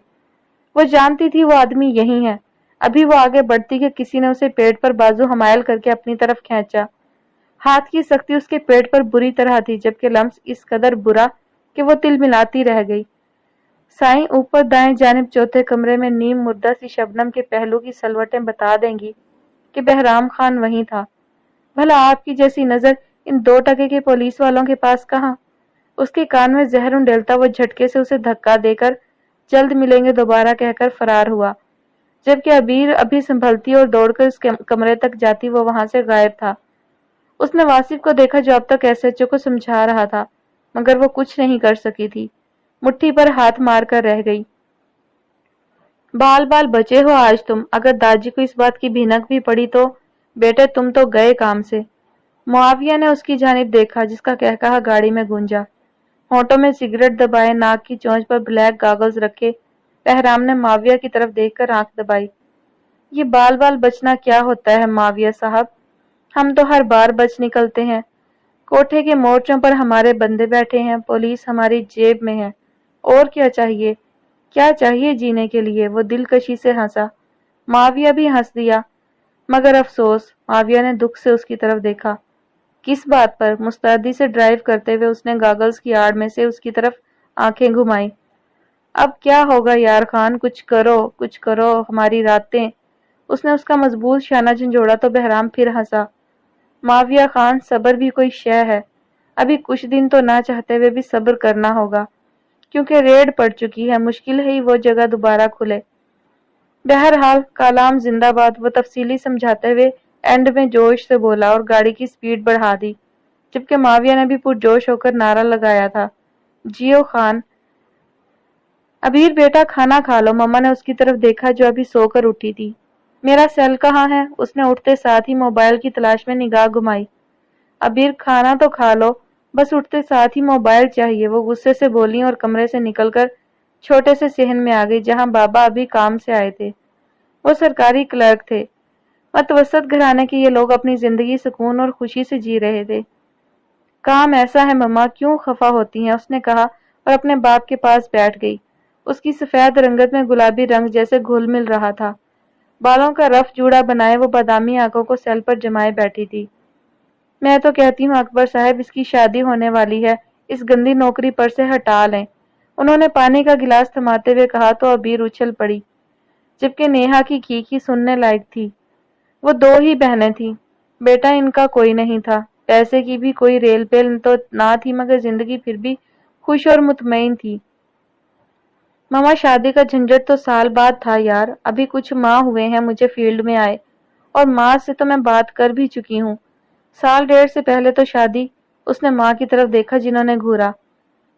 وہ جانتی تھی وہ آدمی یہی ہے۔ ابھی وہ آگے بڑھتی کہ کسی نے اسے پیٹ پر بازو حمائل کر کے اپنی طرف کھینچا۔ ہاتھ کی سختی اس کے پیٹ پر بری طرح تھی، جبکہ لمس اس قدر برا کہ وہ تل ملاتی رہ گئی۔ سائیں اوپر دائیں جانب چوتھے کمرے میں نیم مردہ سی شبنم کے پہلو کی سلوٹیں بتا دیں گی کہ بہرام خان وہیں تھا۔ بھلا آپ کی جیسی نظر ان 2 ٹکے کے پولیس والوں کے پاس کہاں؟ اس کے کان میں زہر انڈیلتا وہ جھٹکے سے اسے دھکا دے کر جلد ملیں گے دوبارہ کہہ کر فرار ہوا، جبکہ عبیر ابھی سنبھلتی اور دوڑ کر اس کمرے تک جاتی وہ وہاں سے غائب تھا۔ اس نے واصف کو دیکھا جو اب تک ایس ایچ او کو سمجھا رہا تھا، مگر وہ کچھ نہیں کر سکی تھی، مٹھی پر ہاتھ مار کر رہ گئی۔ بال بال بچے ہو آج تم، اگر داجی کو اس بات کی بھینک بھی پڑی تو بیٹے تم تو گئے کام سے۔ معاویہ نے اس کی جانب دیکھا، جس کا کہا گاڑی میں گونجا۔ ہونٹوں میں سگریٹ دبائے، ناک کی چونچ پر بلیک گاگلز رکھے، بہرام نے معاویہ کی طرف دیکھ کر آنکھ دبائی۔ یہ بال بال بچنا کیا ہوتا ہے معاویہ صاحب؟ ہم تو ہر بار بچ نکلتے ہیں۔ کوٹھے کے مورچوں پر ہمارے بندے بیٹھے ہیں، پولیس ہماری جیب میں ہے، اور کیا چاہیے؟ کیا چاہیے جینے کے لیے؟ وہ دلکشی سے ہنسا۔ معاویہ بھی ہنس دیا، مگر افسوس۔ معاویہ نے دکھ سے اس کی طرف دیکھا۔ کس بات پر؟ مستعدی سے ڈرائیو کرتے ہوئے اس نے گاگلز کی آڑ میں سے اس کی طرف آنکھیں گھمائیں۔ اب کیا ہوگا یار خان، کچھ کرو، کچھ کرو، ہماری راتیں۔ اس نے اس کا مضبوط شانہ جھنجھوڑا تو بہرام پھر ہنسا۔ معاویہ خان، صبر بھی کوئی شے ہے، ابھی کچھ دن تو نہ چاہتے ہوئے بھی صبر کرنا ہوگا، کیونکہ ریڈ پڑ چکی ہے، مشکل ہے وہ جگہ دوبارہ کھلے۔ بہرحال کالام زندہ باد، وہ تفصیلی سمجھاتے ہوئے اینڈ میں جوش سے بولا اور گاڑی کی سپیڈ بڑھا دی، جبکہ معاویہ نے بھی پرجوش ہو کر نعرہ لگایا تھا، جیو خان۔ عبیر بیٹا کھانا کھا لو، مما نے اس کی طرف دیکھا جو ابھی سو کر اٹھی تھی۔ میرا سیل کہاں ہے؟ اس نے اٹھتے ساتھ ہی موبائل کی تلاش میں نگاہ گھمائی۔ عبیر کھانا تو کھا لو، بس اٹھتے ساتھ ہی موبائل چاہیے، وہ غصے سے بولی اور کمرے سے نکل کر چھوٹے سے صحن میں آ گئی جہاں بابا ابھی کام سے آئے تھے۔ وہ سرکاری کلرک تھے۔ متوسط گھرانے کے یہ لوگ اپنی زندگی سکون اور خوشی سے جی رہے تھے۔ کام ایسا ہے مما، کیوں خفا ہوتی ہیں؟ اس نے کہا اور اپنے باپ کے پاس بیٹھ گئی۔ اس کی سفید رنگت میں گلابی رنگ جیسے گھل مل رہا تھا۔ بالوں کا رف جوڑا بنائے وہ بادامی آنکھوں کو سیل پر جمائے بیٹھی تھی۔ میں تو کہتی ہوں اکبر صاحب، اس کی شادی ہونے والی ہے، اس گندی نوکری پر سے ہٹا لیں۔ انہوں نے پانی کا گلاس تھماتے ہوئے کہا تو ابیر اچھل پڑی، جبکہ نیہا کی کھیکی سننے لائق تھی۔ وہ دو ہی بہنیں تھیں، بیٹا ان کا کوئی نہیں تھا، پیسے کی بھی کوئی ریل پیل تو نہ تھی، مگر زندگی پھر بھی خوش اور مطمئن تھی۔ ماما شادی کا جھنجٹ تو سال بعد تھا یار، ابھی کچھ ماہ ہوئے ہیں مجھے فیلڈ میں آئے، اور ماں سے تو میں بات کر بھی چکی ہوں۔ سال ڈیڑھ سے پہلے تو شادی۔ اس نے ماں کی طرف دیکھا جنہوں نے گھورا۔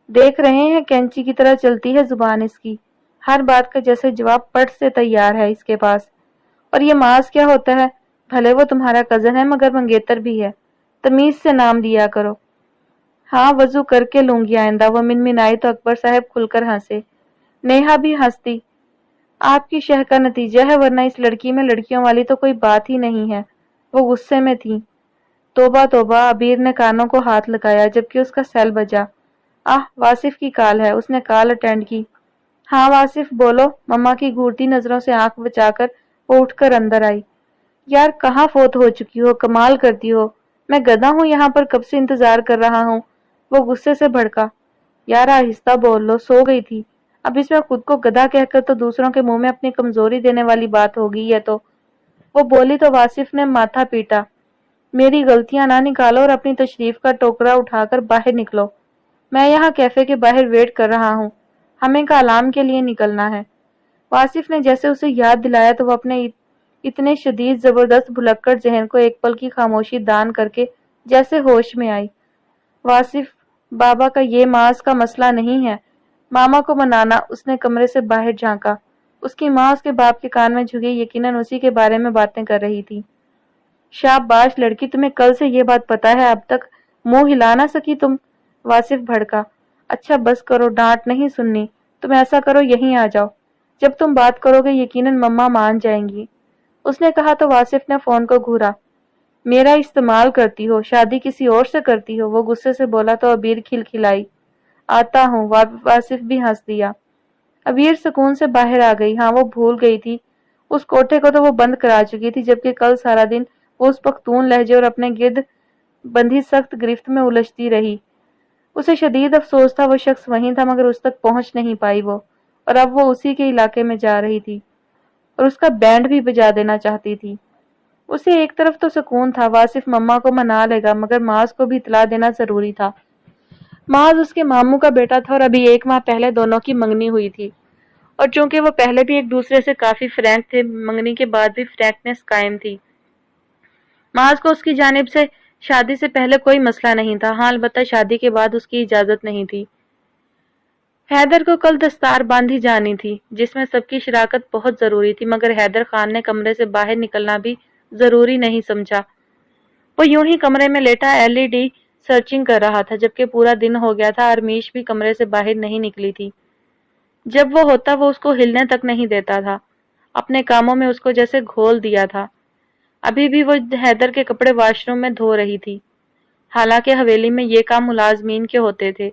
دیکھ رہے ہیں کینچی کی طرح چلتی ہے زبان اس کی، ہر بات کا جیسے جواب پٹ سے تیار ہے اس کے پاس۔ اور یہ معاذ کیا ہوتا ہے؟ بھلے وہ تمہارا کزن ہے مگر منگیتر بھی ہے، تمیز سے نام دیا کرو۔ ہاں وضو کر کے لوں گی آئندہ، وہ منمنائی تو اکبر صاحب کھل کر ہنسے۔ نیہا بھی ہنستی۔ آپ کی شہ کا نتیجہ ہے، ورنہ اس لڑکی میں لڑکیوں والی تو کوئی بات ہی نہیں ہے۔ وہ غصے میں تھی۔ توبہ توبہ، عبیر نے کانوں کو ہاتھ لگایا جبکہ اس کا سیل بجا۔ واصف کی کال ہے، اس نے کال اٹینڈ کی۔ ہاں واصف بولو، مما کی گھورتی نظروں سے آنکھ بچا کر وہ اٹھ کر اندر آئی۔ یار کہاں فوت ہو چکی ہو، کمال کرتی ہو، میں گدھا ہوں یہاں پر کب سے انتظار کر رہا ہوں۔ وہ غصے سے بھڑکا۔ یار آہستہ بول لو، سو گئی تھی۔ اب اس میں خود کو گدھا کہہ کر تو دوسروں کے منہ میں اپنی کمزوری دینے والی بات ہوگی یہ تو۔ وہ بولی تو واصف نے ماتھا پیٹا۔ میری غلطیاں نہ نکالو اور اپنی تشریف کا ٹوکرا اٹھا کر باہر نکلو، میں یہاں کیفے کے باہر ویٹ کر رہا ہوں، ہمیں کالام کے لیے نکلنا ہے۔ واصف نے جیسے اسے یاد دلایا تو وہ اپنے اتنے شدید زبردست بھلکڑ ذہن کو ایک پل کی خاموشی دان کر کے جیسے ہوش میں آئی۔ واصف بابا کا یہ معاذ کا مسئلہ نہیں ہے، ماما کو منانا۔ اس نے کمرے سے باہر جھانکا۔ اس کی ماں اس کے باپ کے کان میں جھکی یقیناً اسی کے بارے میں باتیں کر رہی تھی۔ شاباش لڑکی، تمہیں کل سے یہ بات پتا ہے، اب تک منہ ہلا نہ سکی تم؟ واصف بھڑکا۔ اچھا بس کرو، ڈانٹ نہیں سننی، تم ایسا کرو یہیں آ جاؤ، جب تم بات کرو گے یقیناً مما مان جائیں گی۔ اس نے کہا تو واصف نے فون کو گھورا۔ میرا استعمال کرتی ہو، شادی کسی اور سے کرتی ہو، وہ غصے سے بولا تو عبیر کھلکھلائی۔ آتا ہوں، واصف بھی ہنس دیا۔ عبیر سکون سے باہر آ گئی۔ ہاں وہ بھول گئی تھی، اس کوٹھے کو تو وہ بند کرا چکی تھی، جبکہ کل سارا دن وہ اس پختون لہجے اور اپنے گرد بندھی سخت گرفت میں الجھتی رہی۔ اسے شدید افسوس تھا وہ شخص وہیں تھا مگر اس تک پہنچ نہیں پائی وہ، اور اب وہ اسی کے علاقے میں جا رہی تھی اور اس کا بینڈ بھی بجا دینا چاہتی تھی۔ اسے ایک طرف تو سکون تھا، واصف مما کو منا لے گا، مگر معاذ کو بھی اطلاع دینا ضروری تھا۔ معاذ اس کے ماموں کا بیٹا تھا اور ابھی ایک ماہ پہلے دونوں کی منگنی ہوئی تھی، اور چونکہ وہ پہلے بھی ایک دوسرے سے کافی فرینک تھے، منگنی کے بعد بھی فرینکنس قائم تھی۔ معاذ کو اس کی جانب سے شادی سے پہلے کوئی مسئلہ نہیں تھا، ہاں البتہ شادی کے بعد اس کی اجازت نہیں تھی۔ حیدر کو کل دستار باندھی جانی تھی، جس میں سب کی شراکت بہت ضروری تھی، مگر حیدر خان نے کمرے سے باہر نکلنا بھی ضروری نہیں سمجھا۔ وہ یوں ہی کمرے میں لیٹا LED سرچنگ کر رہا تھا، جبکہ پورا دن ہو گیا تھا۔ ارمیش بھی کمرے سے باہر نہیں نکلی تھی۔ جب وہ ہوتا وہ اس کو ہلنے تک نہیں دیتا تھا، اپنے کاموں میں اس کو جیسے گھول دیا تھا۔ ابھی بھی وہ حیدر کے کپڑے واش روم میں دھو رہی تھی، حالانکہ حویلی میں یہ کام ملازمین کے ہوتے تھے،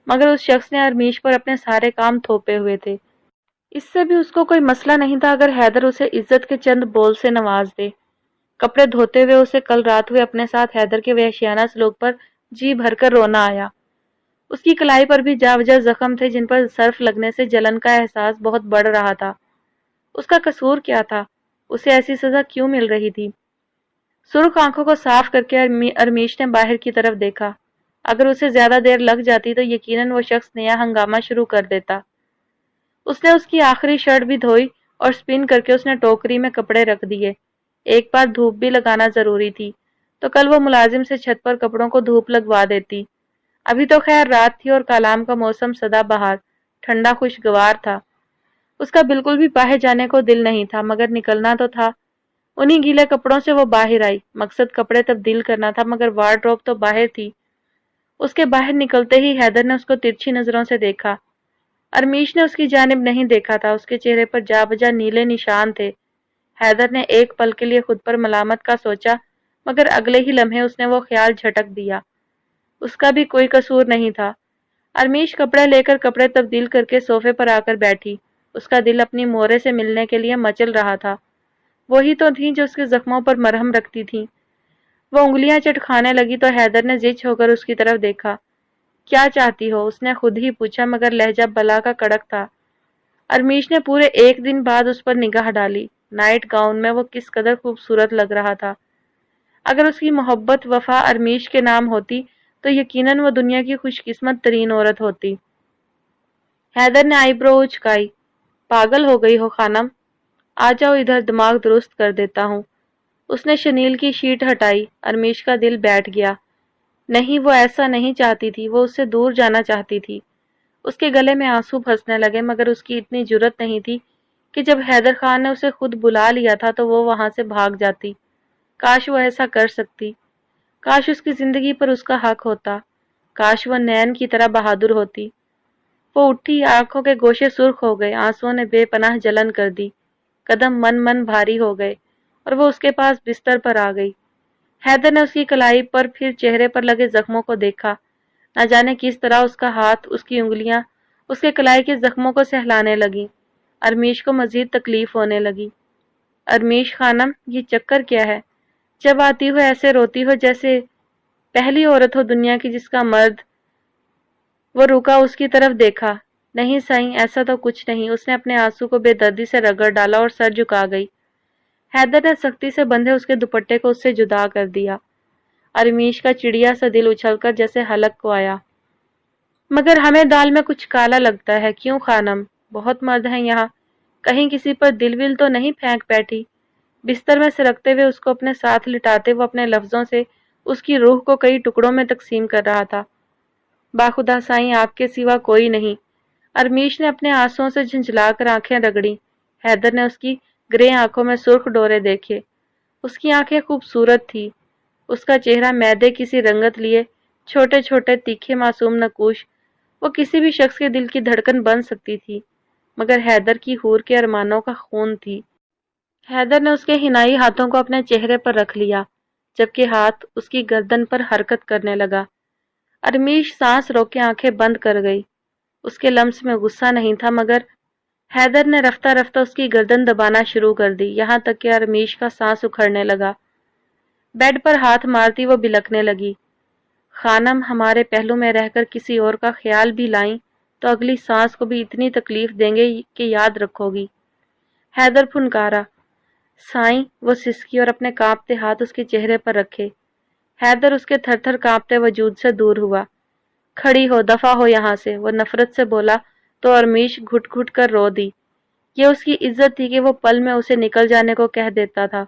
مگر اس شخص نے ارمیش پر اپنے سارے کام تھوپے ہوئے تھے۔ اس سے بھی اس کو کوئی مسئلہ نہیں تھا اگر حیدر اسے عزت کے چند بول سے نواز دے۔ کپڑے دھوتے ہوئے اسے کل رات ہوئے اپنے ساتھ حیدر کے وحشیانہ سلوک پر جی بھر کر رونا آیا۔ اس کی کلائی پر بھی جا وجہ زخم تھے جن پر سرف لگنے سے جلن کا احساس بہت بڑھ رہا تھا۔ اس کا قصور کیا تھا؟ اسے ایسی سزا کیوں مل رہی تھی؟ سرخ آنکھوں کو صاف کر کے ارمیش نے باہر کی طرف دیکھا۔ اگر اسے زیادہ دیر لگ جاتی تو یقیناً وہ شخص نیا ہنگامہ شروع کر دیتا۔ اس نے اس کی آخری شرٹ بھی دھوئی اور سپن کر کے اس نے ٹوکری میں کپڑے رکھ دیے۔ ایک بار دھوپ بھی لگانا ضروری تھی، تو کل وہ ملازم سے چھت پر کپڑوں کو دھوپ لگوا دیتی۔ ابھی تو خیر رات تھی اور کالام کا موسم سدا بہار ٹھنڈا خوشگوار تھا۔ اس کا بالکل بھی باہر جانے کو دل نہیں تھا، مگر نکلنا تو تھا۔ انہی گیلے کپڑوں سے وہ باہر آئی۔ مقصد کپڑے تبدیل کرنا تھا، مگر وارڈروب تو باہر تھی۔ اس کے باہر نکلتے ہی حیدر نے اس کو ترچھی نظروں سے دیکھا۔ ارمیش نے اس کی جانب نہیں دیکھا تھا، اس کے چہرے پر جا بجا نیلے نشان تھے۔ حیدر نے ایک پل کے لیے خود پر ملامت کا سوچا، مگر اگلے ہی لمحے اس نے وہ خیال جھٹک دیا۔ اس کا بھی کوئی قصور نہیں تھا۔ ارمیش کپڑے لے کر کپڑے تبدیل کر کے صوفے پر آ کر بیٹھی۔ اس کا دل اپنی مورے سے ملنے کے لیے مچل رہا تھا۔ وہی تو تھیں جو اس کے زخموں پر مرہم رکھتی تھیں۔ وہ انگلیاں چٹکھانے لگی تو حیدر نے زچ ہو کر اس کی طرف دیکھا۔ کیا چاہتی ہو؟ اس نے خود ہی پوچھا، مگر لہجہ بلا کا کڑک تھا۔ ارمیش نے پورے ایک دن بعد اس پر نگاہ ڈالی۔ نائٹ گاؤن میں وہ کس قدر خوبصورت لگ رہا تھا۔ اگر اس کی محبت وفا ارمیش کے نام ہوتی تو یقیناً وہ دنیا کی خوش قسمت ترین عورت ہوتی۔ حیدر نے آئی برو اچکائی۔ پاگل ہو گئی ہو خانم؟ آ جاؤ ادھر، دماغ درست کر دیتا ہوں۔ اس نے شنیل کی شیٹ ہٹائی۔ ارمیش کا دل بیٹھ گیا۔ نہیں، وہ ایسا نہیں چاہتی تھی، وہ اس سے دور جانا چاہتی تھی۔ اس کے گلے میں آنسو پھنسنے لگے، مگر اس کی اتنی جرأت نہیں تھی کہ جب حیدر خان نے اسے خود بلا لیا تھا تو وہ وہاں سے بھاگ جاتی۔ کاش وہ ایسا کر سکتی۔ کاش اس کی زندگی پر اس کا حق ہوتا۔ کاش وہ نین کی طرح بہادر ہوتی۔ وہ اٹھی، آنکھوں کے گوشے سرخ ہو گئے، آنسوؤں نے بے پناہ جلن کر دی۔ قدم من بھاری ہو گئے اور وہ اس کے پاس بستر پر آ گئی۔ حیدر نے اس کی کلائی پر پھر چہرے پر لگے زخموں کو دیکھا۔ نہ جانے کس طرح اس کا ہاتھ، اس کی انگلیاں اس کے کلائی کے زخموں کو سہلانے لگی۔ ارمیش کو مزید تکلیف ہونے لگی۔ ارمیش خانم، یہ چکر کیا ہے؟ جب آتی ہو ایسے روتی ہو جیسے پہلی عورت ہو دنیا کی جس کا مرد۔ وہ رکا، اس کی طرف دیکھا۔ نہیں سائیں، ایسا تو کچھ نہیں۔ اس نے اپنے آنسو کو بے دردی سے رگڑ ڈالا اور سر جھکا گئی۔ حیدر نے سختی سے بندھے اس کے دوپٹے کو اس سے جدا کر دیا۔ ارمیش کا چڑیا سا دل اچھل کر جیسے حلق کو آیا۔ مگر ہمیں دال میں کچھ کالا لگتا ہے۔ کیوں خانم؟ بہت مرد ہیں یہاں، کہیں کسی پر دل ول تو نہیں پھینک بیٹھی؟ بستر میں سرکتے ہوئے اس کو اپنے ساتھ لٹاتے وہ اپنے لفظوں سے اس کی روح کو کئی ٹکڑوں میں تقسیم کر رہا تھا۔ باخدا سائیں، آپ کے سوا کوئی نہیں۔ ارمیش نے اپنے آنسوؤں سے جھنجھلا کر آنکھیں رگڑیں۔ حیدر نے اس کی گرے آنکھوں میں سرخ ڈورے دیکھے۔ اس کی آنکھیں خوبصورت تھی۔ اس کا چہرہ میدے کی سی رنگت لیے، چھوٹے چھوٹے تیکھے معصوم نقوش۔ وہ کسی بھی شخص کے دل کی دھڑکن بن سکتی تھی، مگر حیدر کی حور کے ارمانوں کا خون تھی۔ حیدر نے اس کے حنائی ہاتھوں کو اپنے چہرے پر رکھ لیا، جبکہ ہاتھ اس کی گردن پر حرکت کرنے لگا۔ ارمیش سانس روک کے آنکھیں بند کر گئی۔ اس کے لمس میں غصہ نہیں تھا، مگر حیدر نے رفتہ رفتہ اس کی گردن دبانا شروع کر دی، یہاں تک کہ ارمیش کا سانس اکھڑنے لگا۔ بیڈ پر ہاتھ مارتی وہ بلکنے لگی۔ خانم، ہمارے پہلو میں رہ کر کسی اور کا خیال بھی لائیں تو اگلی سانس کو بھی اتنی تکلیف دیں گے کہ یاد رکھو گی۔ حیدر پھنکارا۔ سائیں، وہ سسکی اور اپنے کانپتے ہاتھ اس کے چہرے پر رکھے۔ حیدر اس کے تھر تھر کانپتے وجود سے دور ہوا۔ کھڑی ہو، دفع ہو یہاں سے، وہ نفرت سے بولا تو ارمیش گھٹ گھٹ کر رو دی۔ یہ اس کی عزت تھی کہ وہ پل میں اسے نکل جانے کو کہہ دیتا تھا،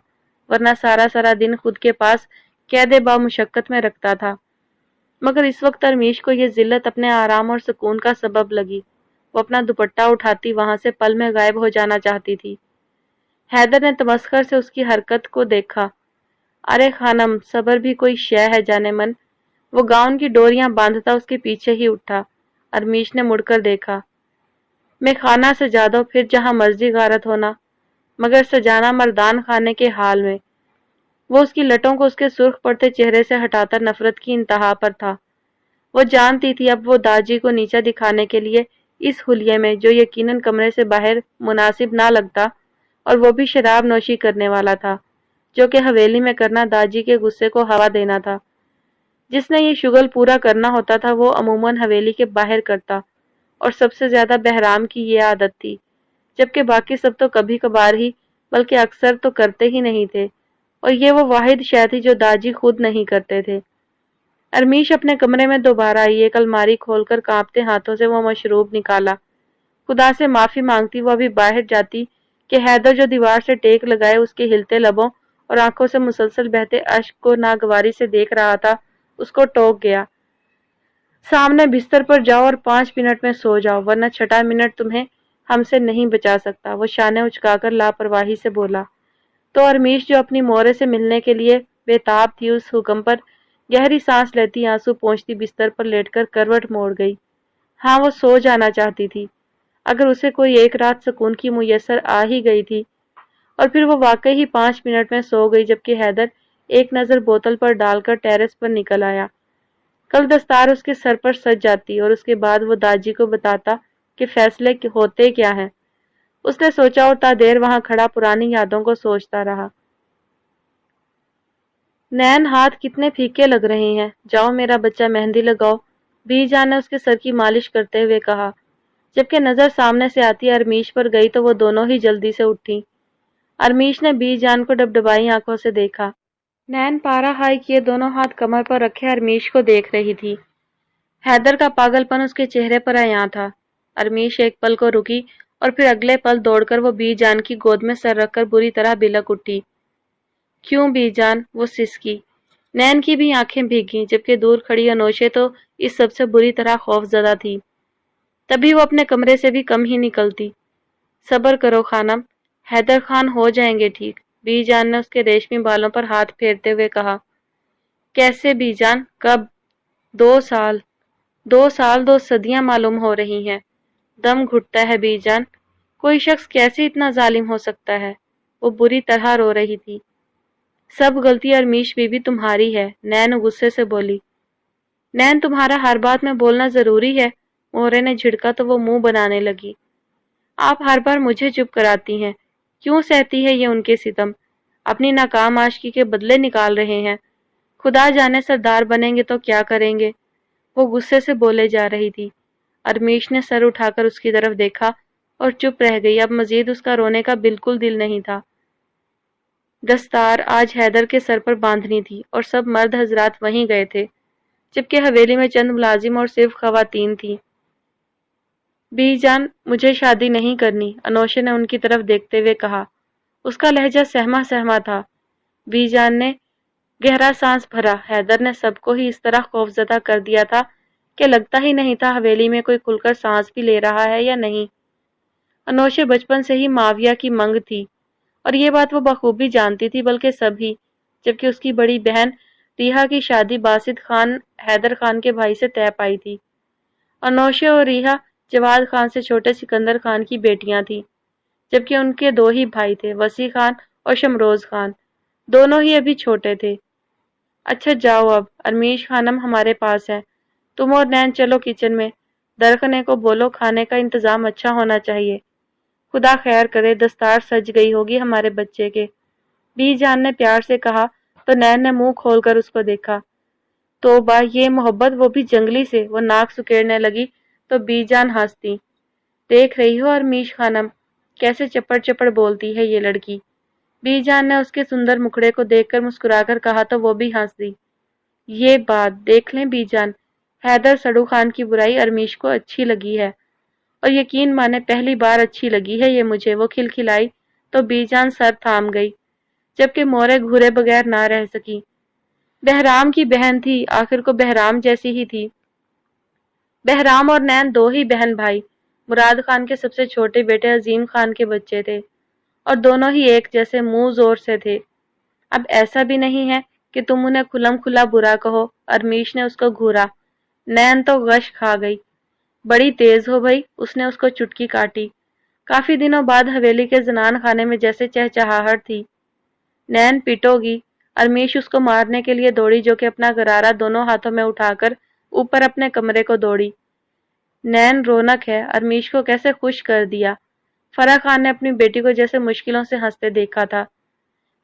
ورنہ سارا سارا دن خود کے پاس قید با مشقت میں رکھتا تھا۔ مگر اس وقت ارمیش کو یہ ذلت اپنے آرام اور سکون کا سبب لگی۔ وہ اپنا دوپٹہ اٹھاتی وہاں سے پل میں غائب ہو جانا چاہتی تھی۔ حیدر نے تمسخر سے اس کی حرکت کو دیکھا۔ ارے خانم، صبر بھی کوئی شے ہے جانے من۔ وہ گاؤن کی ڈوریاں باندھتا اس کے پیچھے ہی اٹھا۔ ارمیش نے مڑ کر دیکھا۔ میں خانہ سجا دو، پھر جہاں مرضی غارت ہونا، مگر سجانا مردان خانے کے حال میں۔ وہ اس کی لٹوں کو اس کے سرخ پڑتے چہرے سے ہٹاتا نفرت کی انتہا پر تھا۔ وہ جانتی تھی اب وہ داجی کو نیچا دکھانے کے لیے اس حلیے میں، جو یقیناً کمرے سے باہر مناسب نہ لگتا، اور وہ بھی شراب نوشی کرنے والا تھا، جو کہ حویلی میں کرنا داجی کے غصے کو ہوا دینا تھا۔ جس نے یہ شغل پورا کرنا ہوتا تھا وہ عموماً حویلی کے باہر کرتا، اور سب سے زیادہ بہرام کی یہ عادت تھی، جبکہ باقی سب تو کبھی کبھار ہی بلکہ اکثر تو کرتے ہی نہیں تھے، اور یہ وہ واحد شے تھی جو داجی خود نہیں کرتے تھے۔ ارمیش اپنے کمرے میں دوبارہ آئی۔ ایک الماری کھول کر کانپتے ہاتھوں سے وہ مشروب نکالا۔ خدا سے معافی مانگتی وہ ابھی باہر جاتی کہ حیدر جو دیوار سے ٹیک لگائے اس کے ہلتے لبوں اور آنکھوں سے مسلسل بہتے اشک کو ناگواری سے دیکھ رہا تھا، اس کو ٹوک گیا۔ سامنے بستر پر جاؤ اور 5 منٹ میں سو جاؤ، ورنہ چھٹا منٹ تمہیں ہم سے نہیں بچا سکتا، وہ شانے اچکا کر لاپرواہی سے بولا۔ تو ارمیش جو اپنی مورے سے ملنے کے لیے بے تاب تھی، اس حکم پر گہری سانس لیتی آنسو پونچھتی بستر پر لیٹ کر کروٹ موڑ گئی۔ ہاں، وہ سو جانا چاہتی تھی۔ اگر اسے کوئی ایک رات سکون کی میسر آ ہی گئی تھی، اور پھر وہ واقعی ہی 5 منٹ میں سو گئی، جبکہ حیدر ایک نظر بوتل پر ڈال کر ٹیرس پر نکل آیا۔ کل دستار اس کے سر پر سج جاتی اور اس کے بعد وہ داجی کو بتاتا کہ فیصلے ہوتے کیا ہیں۔ اس نے سوچا اور تا دیر وہاں کھڑا پرانی یادوں کو سوچتا رہا۔ نین ہاتھ کتنے پھیکے لگ رہے ہیں، جاؤ میرا بچہ مہندی لگاؤ، بی جان نے اس کے سر کی مالش کرتے ہوئے کہا۔ جبکہ نظر سامنے سے آتی ارمیش پر گئی تو وہ دونوں ہی جلدی سے اٹھی۔ ارمیش نے بی جان کو ڈبڈبائی آنکھوں سے دیکھا۔ نین پارا ہائی کیے دونوں ہاتھ کمر پر رکھے ارمیش کو دیکھ رہی تھی۔ حیدر کا پاگل پن اس کے چہرے پر عیاں تھا۔ ارمیش ایک پل کو رکی اور پھر اگلے پل دوڑ کر وہ بی جان کی گود میں سر رکھ کر بری طرح بلک اٹھی۔ کیوں بی جان؟ وہ سسکی۔ نین کی بھی آنکھیں بھیگیں، جبکہ دور کھڑی انوشے تو اس سب سے بری طرح خوف زدہ تھی۔ تبھی وہ اپنے کمرے سے بھی کم ہی نکلتی۔ صبر کرو خانم، حیدر خان ہو جائیں گے ٹھیک، بی جان نے اس کے ریشمی بالوں پر ہاتھ پھیرتے ہوئے کہا۔ کیسے بی جان؟ کب؟ 2 سال۔ 2 سال 2 صدیاں معلوم ہو رہی ہیں۔ دم گھٹتا ہے بی جان، کوئی شخص کیسے اتنا ظالم ہو سکتا ہے؟ وہ بری طرح رو رہی تھی۔ سب غلطی ارمیش بی بی تمہاری ہے، نین غصے سے بولی۔ نین تمہارا ہر بات میں بولنا ضروری ہے؟ مورے نے جھڑکا تو وہ منہ بنانے لگی۔ آپ ہر بار مجھے چپ کراتی ہیں، کیوں سہتی ہے یہ ان کے ستم؟ اپنی ناکام عاشقی کے بدلے نکال رہے ہیں، خدا جانے سردار بنیں گے تو کیا کریں گے؟ وہ غصے سے بولے جا رہی تھی۔ ارمیش نے سر اٹھا کر اس کی طرف دیکھا اور چپ رہ گئی، اب مزید اس کا رونے کا بالکل دل نہیں تھا۔ دستار آج حیدر کے سر پر باندھنی تھی اور سب مرد حضرات وہیں گئے تھے، جبکہ حویلی میں چند ملازم اور صرف خواتین تھیں۔ بی جان مجھے شادی نہیں کرنی، انوشے نے ان کی طرف دیکھتے ہوئے کہا۔ اس کا لہجہ سہما سہما تھا۔ بی جان نے گہرا سانس بھرا۔ حیدر نے سب کو ہی اس طرح خوفزدہ کر دیا تھا کہ لگتا ہی نہیں تھا حویلی میں کوئی کھل کر سانس بھی لے رہا ہے یا نہیں۔ انوشے بچپن سے ہی معاویہ کی منگ تھی اور یہ بات وہ بخوبی جانتی تھی، بلکہ سب ہی، جبکہ اس کی بڑی بہن ریحا کی شادی باسط خان حیدر خان کے بھائی سے طے پائی تھی۔ انوشے اور ریحا جواد خان سے چھوٹے سکندر خان کی بیٹیاں تھیں، جبکہ ان کے 2 ہی بھائی تھے، وسیع خان اور شمروز خان، دونوں ہی ابھی چھوٹے تھے۔ اچھا جاؤ اب، ارمیش خانم ہمارے پاس ہے، تم اور نین چلو کچن میں، درخنے کو بولو کھانے کا انتظام اچھا ہونا چاہیے، خدا خیر کرے دستار سج گئی ہوگی ہمارے بچے کے، بی جان نے پیار سے کہا تو نین نے منہ کھول کر اس کو دیکھا۔ توبہ، یہ محبت، وہ بھی جنگلی سے، وہ ناک سکیڑنے لگی تو بی جان ہنستی۔ دیکھ رہی ہو ارمیش خانم کیسے چپڑ چپڑ بولتی ہے یہ لڑکی، بی جان نے اس کے سندر مکھڑے کو دیکھ کر مسکرا کر کہا تو وہ بھی ہنس دی۔ یہ بات دیکھ لیں بی جان، حیدر سڑو خان کی برائی ارمیش کو اچھی لگی ہے، اور یقین مانے پہلی بار اچھی لگی ہے یہ مجھے، وہ کھلکھلائی تو بی جان سر تھام گئی، جبکہ مورے گھورے بغیر نہ رہ سکی۔ بہرام کی بہن تھی، آخر کو بہرام جیسی ہی تھی۔ بہرام اور نین 2 ہی بہن بھائی، مراد خان کے سب سے چھوٹے بیٹے عظیم خان کے بچے تھے، اور دونوں ہی ایک جیسے منہ زور سے تھے۔ اب ایسا بھی نہیں ہے کہ تم انہیں کھلم کھلا برا کہو، ارمیش نے اس کو گھورا۔ نین تو غش کھا گئی۔ بڑی تیز ہو بھئی، اس نے اس کو چٹکی کاٹی۔ کافی دنوں بعد حویلی کے زنان خانے میں جیسے چہچہاہٹ تھی۔ نین پیٹو گی، ارمیش اس کو مارنے کے لیے دوڑی، جو کہ اپنا غرارہ دونوں ہاتھوں میں اٹھا کر اوپر اپنے کمرے کو دوڑی۔ نین رونق ہے، ارمیش کو کیسے خوش کر دیا۔ فرح خان نے اپنی بیٹی کو جیسے مشکلوں سے ہنستے دیکھا تھا۔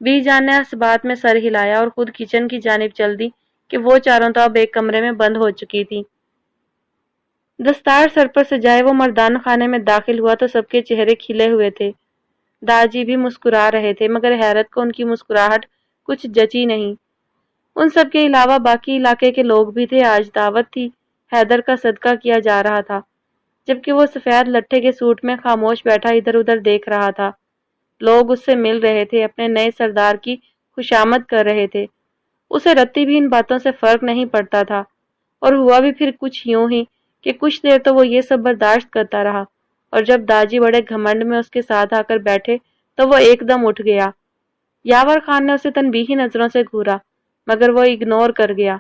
بی جان نے اس بات میں سر ہلایا اور خود کچن کی جانب چل دی کہ وہ چاروں تو اب ایک کمرے میں بند ہو چکی تھی۔ دستار سر پر سجائے وہ مردان خانے میں داخل ہوا تو سب کے چہرے کھلے ہوئے تھے۔ داجی بھی مسکرا رہے تھے، مگر حیرت کو ان کی مسکراہٹ کچھ جچی نہیں۔ ان سب کے علاوہ باقی علاقے کے لوگ بھی تھے، آج دعوت تھی، حیدر کا صدقہ کیا جا رہا تھا، جبکہ وہ سفید لٹھے کے سوٹ میں خاموش بیٹھا ادھر ادھر دیکھ رہا تھا۔ لوگ اس سے مل رہے تھے، اپنے نئے سردار کی خوشامد کر رہے تھے۔ اسے رتی بھی ان باتوں سے فرق نہیں پڑتا تھا، اور ہوا بھی پھر کچھ یوں ہی کہ کچھ دیر تو وہ یہ سب برداشت کرتا رہا، اور جب داجی بڑے گھمنڈ میں اس کے ساتھ آ کر بیٹھے تو وہ ایک دم اٹھ گیا۔ یاور خان نے اسے تنبیہی نظروں سے گھورا، مگر وہ اگنور کر گیا۔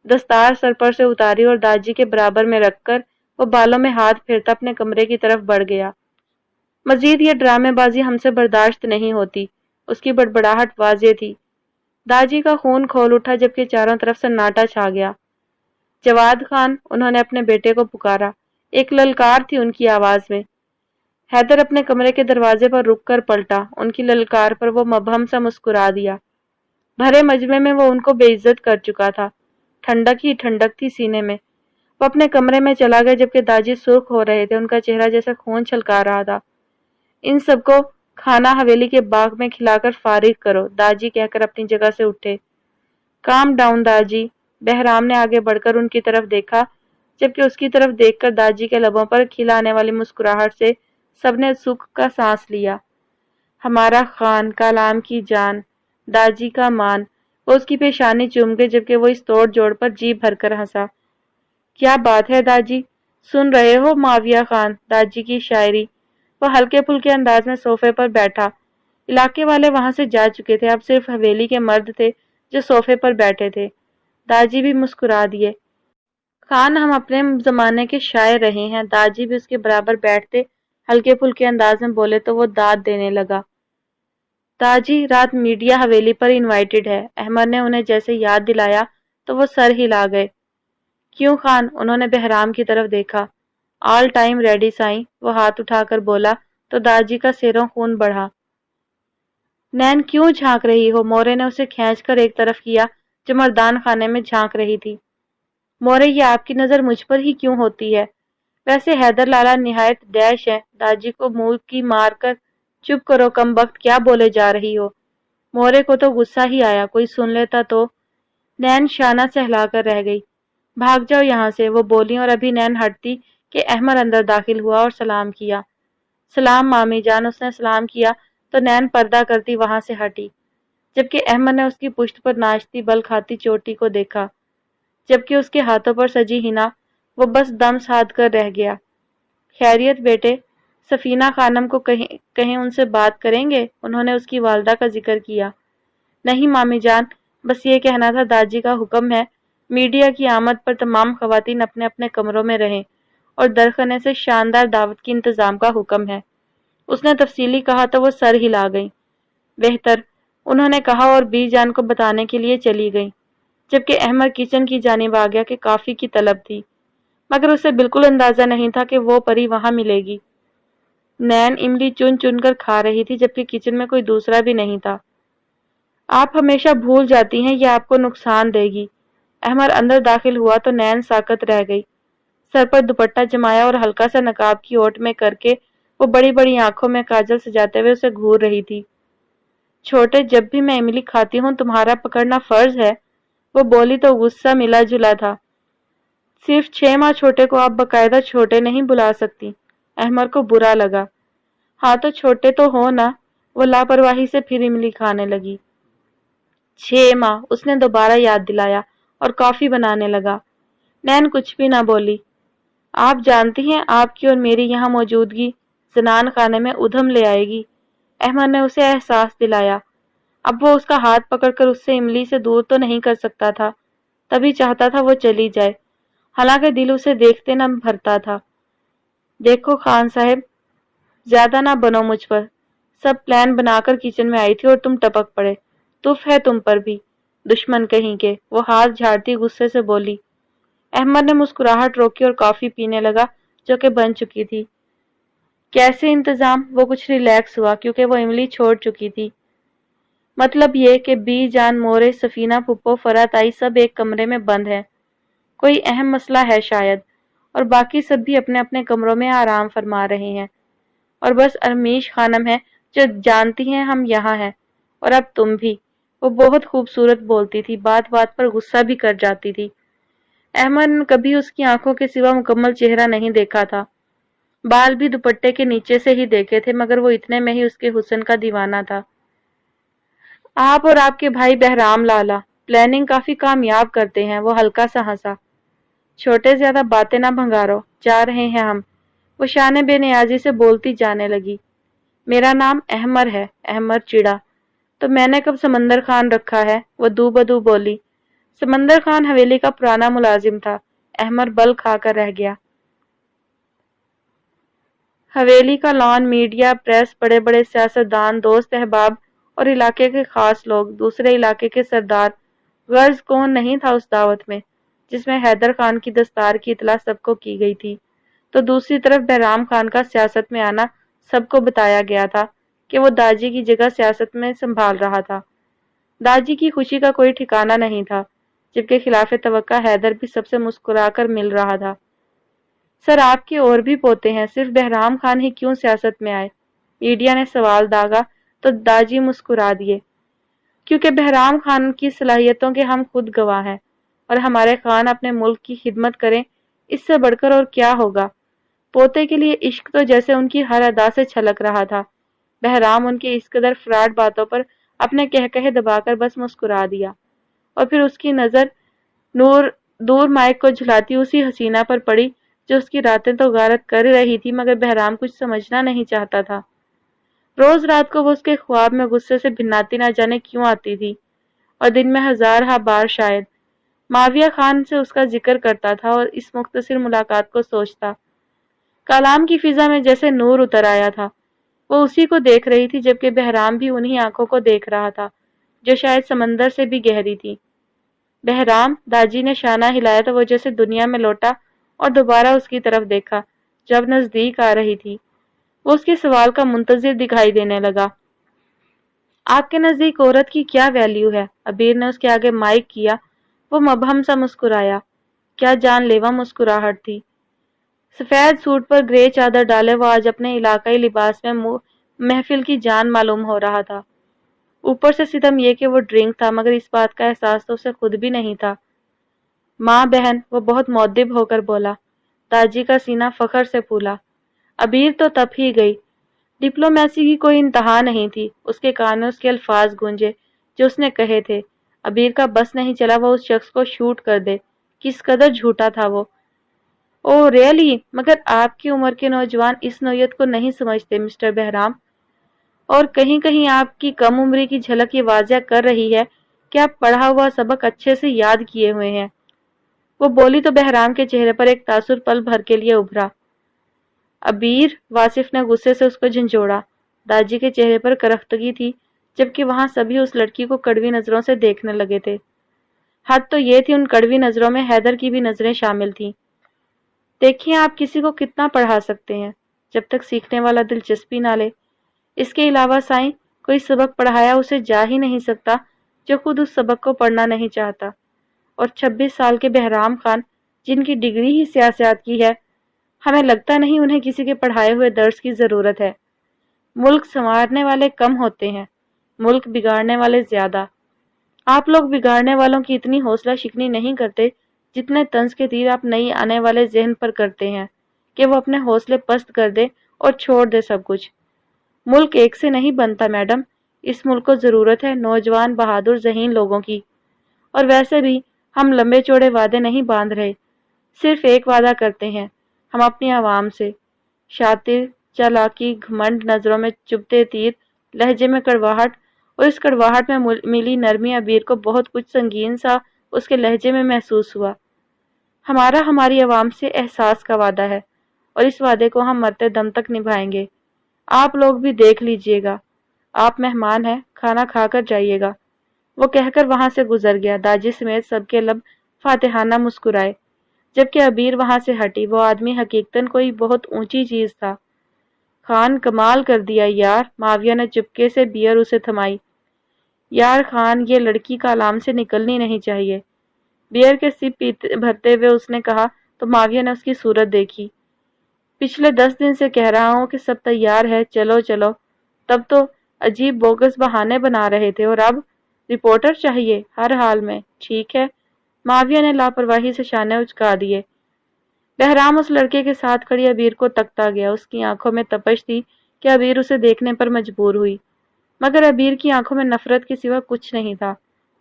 دستار سر پر سے اتاری اور داجی کے برابر میں رکھ کر وہ بالوں میں ہاتھ پھیرتا اپنے کمرے کی طرف بڑھ گیا۔ مزید یہ ڈرامے بازی ہم سے برداشت نہیں ہوتی، اس کی بڑبڑاہٹ واضح تھی۔ داجی کا خون کھول اٹھا، جبکہ چاروں طرف سناٹا چھا گیا۔ جواد خان، انہوں نے اپنے بیٹے کو پکارا۔ ایک للکار تھی ان کی آواز میں۔ حیدر اپنے کمرے کے دروازے پر رک کر پلٹا۔ ان کی للکار پر وہ مبہم سا مسکرا دیا۔ بھرے مجمع میں وہ ان کو بے عزت کر چکا تھا۔ ٹھنڈک ہی ٹھنڈک تھی سینے میں۔ وہ اپنے کمرے میں چلا گیا جبکہ داجی سرخ ہو رہے تھے، ان کا چہرہ جیسے خون چھلکا رہا تھا۔ ان سب کو کھانا حویلی کے باغ میں کھلا کر فارغ کرو، داجی کہہ کر اپنی جگہ سے اٹھے۔ Calm down داجی۔ بہرام نے آگے بڑھ کر ان کی طرف دیکھا، جبکہ اس کی طرف دیکھ کر داجی کے لبوں پر کھلانے والی مسکراہٹ سے سب نے سکھ کا سانس لیا۔ ہمارا خان، کالام کی جان، داجی کا مان۔ وہ اس کی پیشانی چوم گئے جبکہ وہ اس توڑ جوڑ پر جی بھر کر ہنسا۔ کیا بات ہے داجی، سن رہے ہو معاویہ خان، داجی کی شاعری؟ وہ ہلکے پھلکے انداز میں صوفے پر بیٹھا۔ علاقے والے وہاں سے جا چکے تھے، اب صرف حویلی کے مرد تھے جو صوفے پر بیٹھے تھے۔ داجی بھی مسکرا دیے۔ خان، ہم اپنے زمانے کے شاعر رہے ہیں۔ داجی بھی اس کے برابر بیٹھتے ہلکے پھلکے انداز میں بولے تو وہ داد دینے لگا۔ داجی، رات میڈیا حویلی پر انوائٹڈ ہے۔ احمد نے انہیں جیسے یاد دلایا تو وہ سر ہلا گئے۔ کیوں خان؟ انہوں نے بہرام کی طرف دیکھا۔ آل ٹائم ریڈی سائیں، وہ ہاتھ اٹھا کر بولا تو داجی کا سیروں خون بڑھا۔ نین کیوں جھانک رہی ہو؟ مورے نے اسے کھینچ کر ایک طرف کیا جو مردان خانے میں جھانک رہی تھی۔ مورے، یہ آپ کی نظر مجھ پر ہی کیوں ہوتی ہے؟ ویسے حیدر لالا نہایت دیش ہے۔ داجی کو منہ کی مار کر چپ کرو کم بخت، کیا بولے جا رہی ہو؟ مورے کو تو غصہ ہی آیا، کوئی سن لیتا تو۔ نین شانہ سہلا کر رہ گئی۔ بھاگ جاؤ یہاں سے، وہ بولی، اور ابھی نین ہٹتی کہ احمد اندر داخل ہوا اور سلام کیا۔ سلام مامی جان، اس نے سلام کیا تو نین پردہ کرتی وہاں سے ہٹی، جبکہ احمد نے اس کی پشت پر ناچتی بل کھاتی چوٹی کو دیکھا، جبکہ اس کے ہاتھوں پر سجی ہنا وہ بس دم سادھ کر رہ گیا۔ خیریت بیٹے؟ سفینہ خانم کو کہیں ان سے بات کریں گے؟ انہوں نے اس کی والدہ کا ذکر کیا۔ نہیں مامی جان، بس یہ کہنا تھا داجی کا حکم ہے میڈیا کی آمد پر تمام خواتین اپنے اپنے کمروں میں رہیں، اور درخنے سے شاندار دعوت کی انتظام کا حکم ہے۔ اس نے تفصیلی کہا تو وہ سر ہلا گئیں۔ بہتر، انہوں نے کہا اور بی جان کو بتانے کے لیے چلی گئیں، جبکہ احمد کچن کی جانب آ گیا کہ کافی کی طلب تھی، مگر اسے بالکل اندازہ نہیں تھا کہ وہ پری وہاں ملے گی۔ نین املی چن چن کر کھا رہی تھی جبکہ کچن میں کوئی دوسرا بھی نہیں تھا۔ آپ ہمیشہ بھول جاتی ہیں، یہ آپ کو نقصان دے گی۔ احمد اندر داخل ہوا تو نین ساکت رہ گئی۔ سر پر دوپٹہ جمایا اور ہلکا سا نقاب کی اوٹ میں کر کے وہ بڑی بڑی آنکھوں میں کاجل سجاتے ہوئے اسے گھور رہی تھی۔ چھوٹے، جب بھی میں املی کھاتی ہوں تمہارا پکڑنا فرض ہے، وہ بولی تو غصہ ملا جلا تھا۔ صرف 6 ماہ چھوٹے کو آپ باقاعدہ چھوٹے نہیں بلا سکتی۔ احمد کو برا لگا۔ ہاں تو چھوٹے تو ہو نا، وہ لاپرواہی سے پھر املی کھانے لگی۔ 6 ماہ، اس نے دوبارہ یاد دلایا اور کافی بنانے لگا۔ نین کچھ بھی نہ بولی۔ آپ جانتی ہیں آپ کی اور میری یہاں موجودگی زنان خانے میں ادھم لے آئے گی، احمد نے اسے احساس دلایا۔ اب وہ اس کا ہاتھ پکڑ کر اس سے املی سے دور تو نہیں کر سکتا تھا، تبھی چاہتا تھا وہ چلی جائے، حالانکہ دل اسے دیکھتے نہ بھرتا تھا۔ دیکھو خان صاحب، زیادہ نہ بنو مجھ پر، سب پلان بنا کر کچن میں آئی تھی اور تم ٹپک پڑے، تف ہے تم پر بھی، دشمن کہیں کے، وہ ہاتھ جھاڑتی غصے سے بولی۔ احمد نے مسکراہٹ روکی اور کافی پینے لگا جو کہ بن چکی تھی۔ کیسے انتظام؟ وہ کچھ ریلیکس ہوا کیونکہ وہ املی چھوڑ چکی تھی۔ مطلب یہ کہ بی جان، مورے، سفینہ پھپھو، فرح تائی سب ایک کمرے میں بند ہیں، کوئی اہم مسئلہ ہے شاید، اور باقی سب بھی اپنے اپنے کمروں میں آرام فرما رہے ہیں، اور بس ارمیش خانم ہے جو جانتی ہیں ہم یہاں ہیں، اور اب تم بھی۔ وہ بہت خوبصورت بولتی تھی، بات بات پر غصہ بھی کر جاتی تھی۔ احمد نے کبھی اس کی آنکھوں کے سوا مکمل چہرہ نہیں دیکھا تھا، بال بھی دوپٹے کے نیچے سے ہی دیکھے تھے، مگر وہ اتنے میں ہی اس کے حسن کا دیوانہ تھا۔ آپ اور آپ کے بھائی بہرام لالا پلاننگ کافی کامیاب کرتے ہیں، وہ ہلکا سا ہنسا۔ چھوٹے، زیادہ باتیں نہ بھنگارو، جا رہے ہیں ہم، وہ شان بے نیازی سے بولتی جانے لگی۔ میرا نام احمر ہے، احمد چڑا، تو میں نے کب سمندر خان رکھا ہے، وہ دو بدو بولی۔ سمندر خان حویلی کا پرانا ملازم تھا، احمد بل کھا کر رہ گیا۔ حویلی کا لان، میڈیا، پریس، بڑے بڑے سیاستدان، دوست احباب اور علاقے کے خاص لوگ، دوسرے علاقے کے سردار، غرض کون نہیں تھا اس دعوت میں۔ جس میں حیدر خان کی دستار کی اطلاع سب کو کی گئی تھی، تو دوسری طرف بہرام خان کا سیاست میں آنا سب کو بتایا گیا تھا کہ وہ داجی کی جگہ سیاست میں سنبھال رہا تھا۔ داجی کی خوشی کا کوئی ٹھکانہ نہیں تھا، جبکہ خلاف توقع حیدر بھی سب سے مسکرا کر مل رہا تھا۔ سر، آپ کے اور بھی پوتے ہیں، صرف بہرام خان ہی کیوں سیاست میں آئے؟ میڈیا نے سوال داغا تو داجی مسکرا دیے۔ کیونکہ بہرام خان کی صلاحیتوں کے ہم خود گواہ ہیں، اور ہمارے خان اپنے ملک کی خدمت کریں، اس سے بڑھ کر اور کیا ہوگا؟ پوتے کے لیے عشق تو جیسے ان کی ہر ادا سے چھلک رہا تھا۔ بہرام ان کے اس قدر فراڈ باتوں پر اپنے کہے دبا کر بس مسکرا دیا، اور پھر اس کی نظر دور مائک کو جھلاتی اسی حسینہ پر پڑی جو اس کی راتیں تو غارت کر رہی تھی، مگر بہرام کچھ سمجھنا نہیں چاہتا تھا۔ روز رات کو وہ اس کے خواب میں غصے سے بھناتی نہ جانے کیوں آتی تھی، اور دن میں ہزارہ بار شاید معاویہ خان سے اس کا ذکر کرتا تھا اور اس مختصر ملاقات کو سوچتا۔ کلام کی فضا میں جیسے نور اتر آیا تھا، وہ اسی کو دیکھ رہی تھی، جبکہ بہرام بھی انہی آنکھوں کو دیکھ رہا تھا جو شاید سمندر سے بھی گہری تھی۔ بہرام، داجی نے شانہ ہلایا تو وہ جیسے دنیا میں لوٹا اور دوبارہ اس کی طرف دیکھا جو اب نزدیک آ رہی تھی۔ وہ اس کے سوال کا منتظر دکھائی دینے لگا۔ آپ کے نزدیک عورت کی کیا ویلیو ہے؟ عبیر نے اس کے آگے مائک کیا۔ وہ مبہم سا مسکرایا۔ کیا جان لیوا مسکراہٹ تھی۔ سفید سوٹ پر گرے چادر ڈالے وہ آج اپنے علاقائی لباس میں محفل کی جان معلوم ہو رہا تھا۔ اوپر سے ستم یہ کہ وہ ڈرنک تھا، مگر اس بات کا احساس تو اسے خود بھی نہیں تھا۔ ماں بہن، وہ بہت مؤدب ہو کر بولا۔ داجی کا سینہ فخر سے پھولا۔ عبیر تو تپ ہی گئی۔ ڈپلومیسی کی کوئی انتہا نہیں تھی۔ اس کے کان میں اس کے الفاظ گونجے جو اس نے کہے تھے۔ عبیر کا بس نہیں چلا وہ اس شخص کو شوٹ کر دے۔ کس قدر جھوٹا تھا وہ۔ اوہ ریئلی؟ مگر آپ کی عمر کے نوجوان اس نوعیت کو نہیں سمجھتے مسٹر بہرام، اور کہیں کہیں آپ کی کم عمری کی جھلک یہ واضح کر رہی ہے کہ آپ پڑھا ہوا سبق اچھے سے یاد کیے ہوئے ہیں۔ وہ بولی تو بہرام کے چہرے پر ایک تاثر پل بھر کے لیے ابھرا۔ عبیر، واصف نے غصے سے اس کو جھنجھوڑا۔ داجی کے چہرے پر کرختگی تھی، جبکہ وہاں سبھی اس لڑکی کو کڑوی نظروں سے دیکھنے لگے تھے۔ حد تو یہ تھی ان کڑوی نظروں میں حیدر کی بھی نظریں شامل تھیں۔ دیکھیں آپ کسی کو کتنا پڑھا سکتے ہیں جب تک سیکھنے والا دلچسپی نہ لے۔ اس کے علاوہ سائیں، کوئی سبق پڑھایا اسے جا ہی نہیں سکتا جو خود اس سبق کو پڑھنا نہیں چاہتا۔ اور 26 سال کے بہرام خان جن کی ڈگری ہی سیاست کی ہے، ہمیں لگتا نہیں انہیں کسی کے پڑھائے ہوئے درس کی ضرورت ہے۔ ملک سنوارنے والے کم ہوتے ہیں، ملک بگاڑنے والے زیادہ۔ آپ لوگ بگاڑنے والوں کی اتنی حوصلہ شکنی نہیں کرتے جتنے طنز کے تیر آپ نئی آنے والے ذہن پر کرتے ہیں کہ وہ اپنے حوصلے پست کر دے اور چھوڑ دے سب کچھ۔ ملک ایک سے نہیں بنتا میڈم، اس ملک کو ضرورت ہے نوجوان بہادر ذہین لوگوں کی۔ اور ویسے بھی ہم لمبے چوڑے وعدے نہیں باندھ رہے، صرف ایک وعدہ کرتے ہیں ہم اپنی عوام سے۔ شاطر، چالاکی، گھمنڈ، نظروں میں چبھتے تیر، لہجے میں کڑواہٹ، اور اس کڑواہٹ میں ملی نرمی عبیر کو بہت کچھ سنگین سا اس کے لہجے میں محسوس ہوا۔ ہمارا ہماری عوام سے احساس کا وعدہ ہے، اور اس وعدے کو ہم مرتے دم تک نبھائیں گے۔ آپ لوگ بھی دیکھ لیجئے گا، آپ مہمان ہیں، کھانا کھا کر جائیے گا۔ وہ کہہ کر وہاں سے گزر گیا۔ داجی سمیت سب کے لب فاتحانہ مسکرائے۔ جبکہ عبیر وہاں سے ہٹی۔ وہ آدمی حقیقتاً کوئی بہت اونچی چیز تھا۔ خان، کمال کر دیا یار۔ معاویہ نے چپکے سے بیئر اسے تھمائی۔ یار خان، یہ لڑکی کلام سے نکلنی نہیں چاہیے۔ بیئر کے سپ بھرتے ہوئے اس نے کہا تو معاویہ نے اس کی صورت دیکھی۔ پچھلے 10 دن سے کہہ رہا ہوں کہ سب تیار ہے، چلو چلو۔ تب تو عجیب بوگس بہانے بنا رہے تھے، اور اب رپورٹر چاہیے ہر حال میں۔ ٹھیک ہے۔ معاویہ نے لاپرواہی سے شانے اچکا دیے۔ بہرام اس لڑکے کے ساتھ کھڑی عبیر کو تکتا گیا۔ اس کی آنکھوں میں تپش تھی کہ عبیر اسے دیکھنے پر مجبور ہوئی، مگر عبیر کی آنکھوں میں نفرت کے سوا کچھ نہیں تھا۔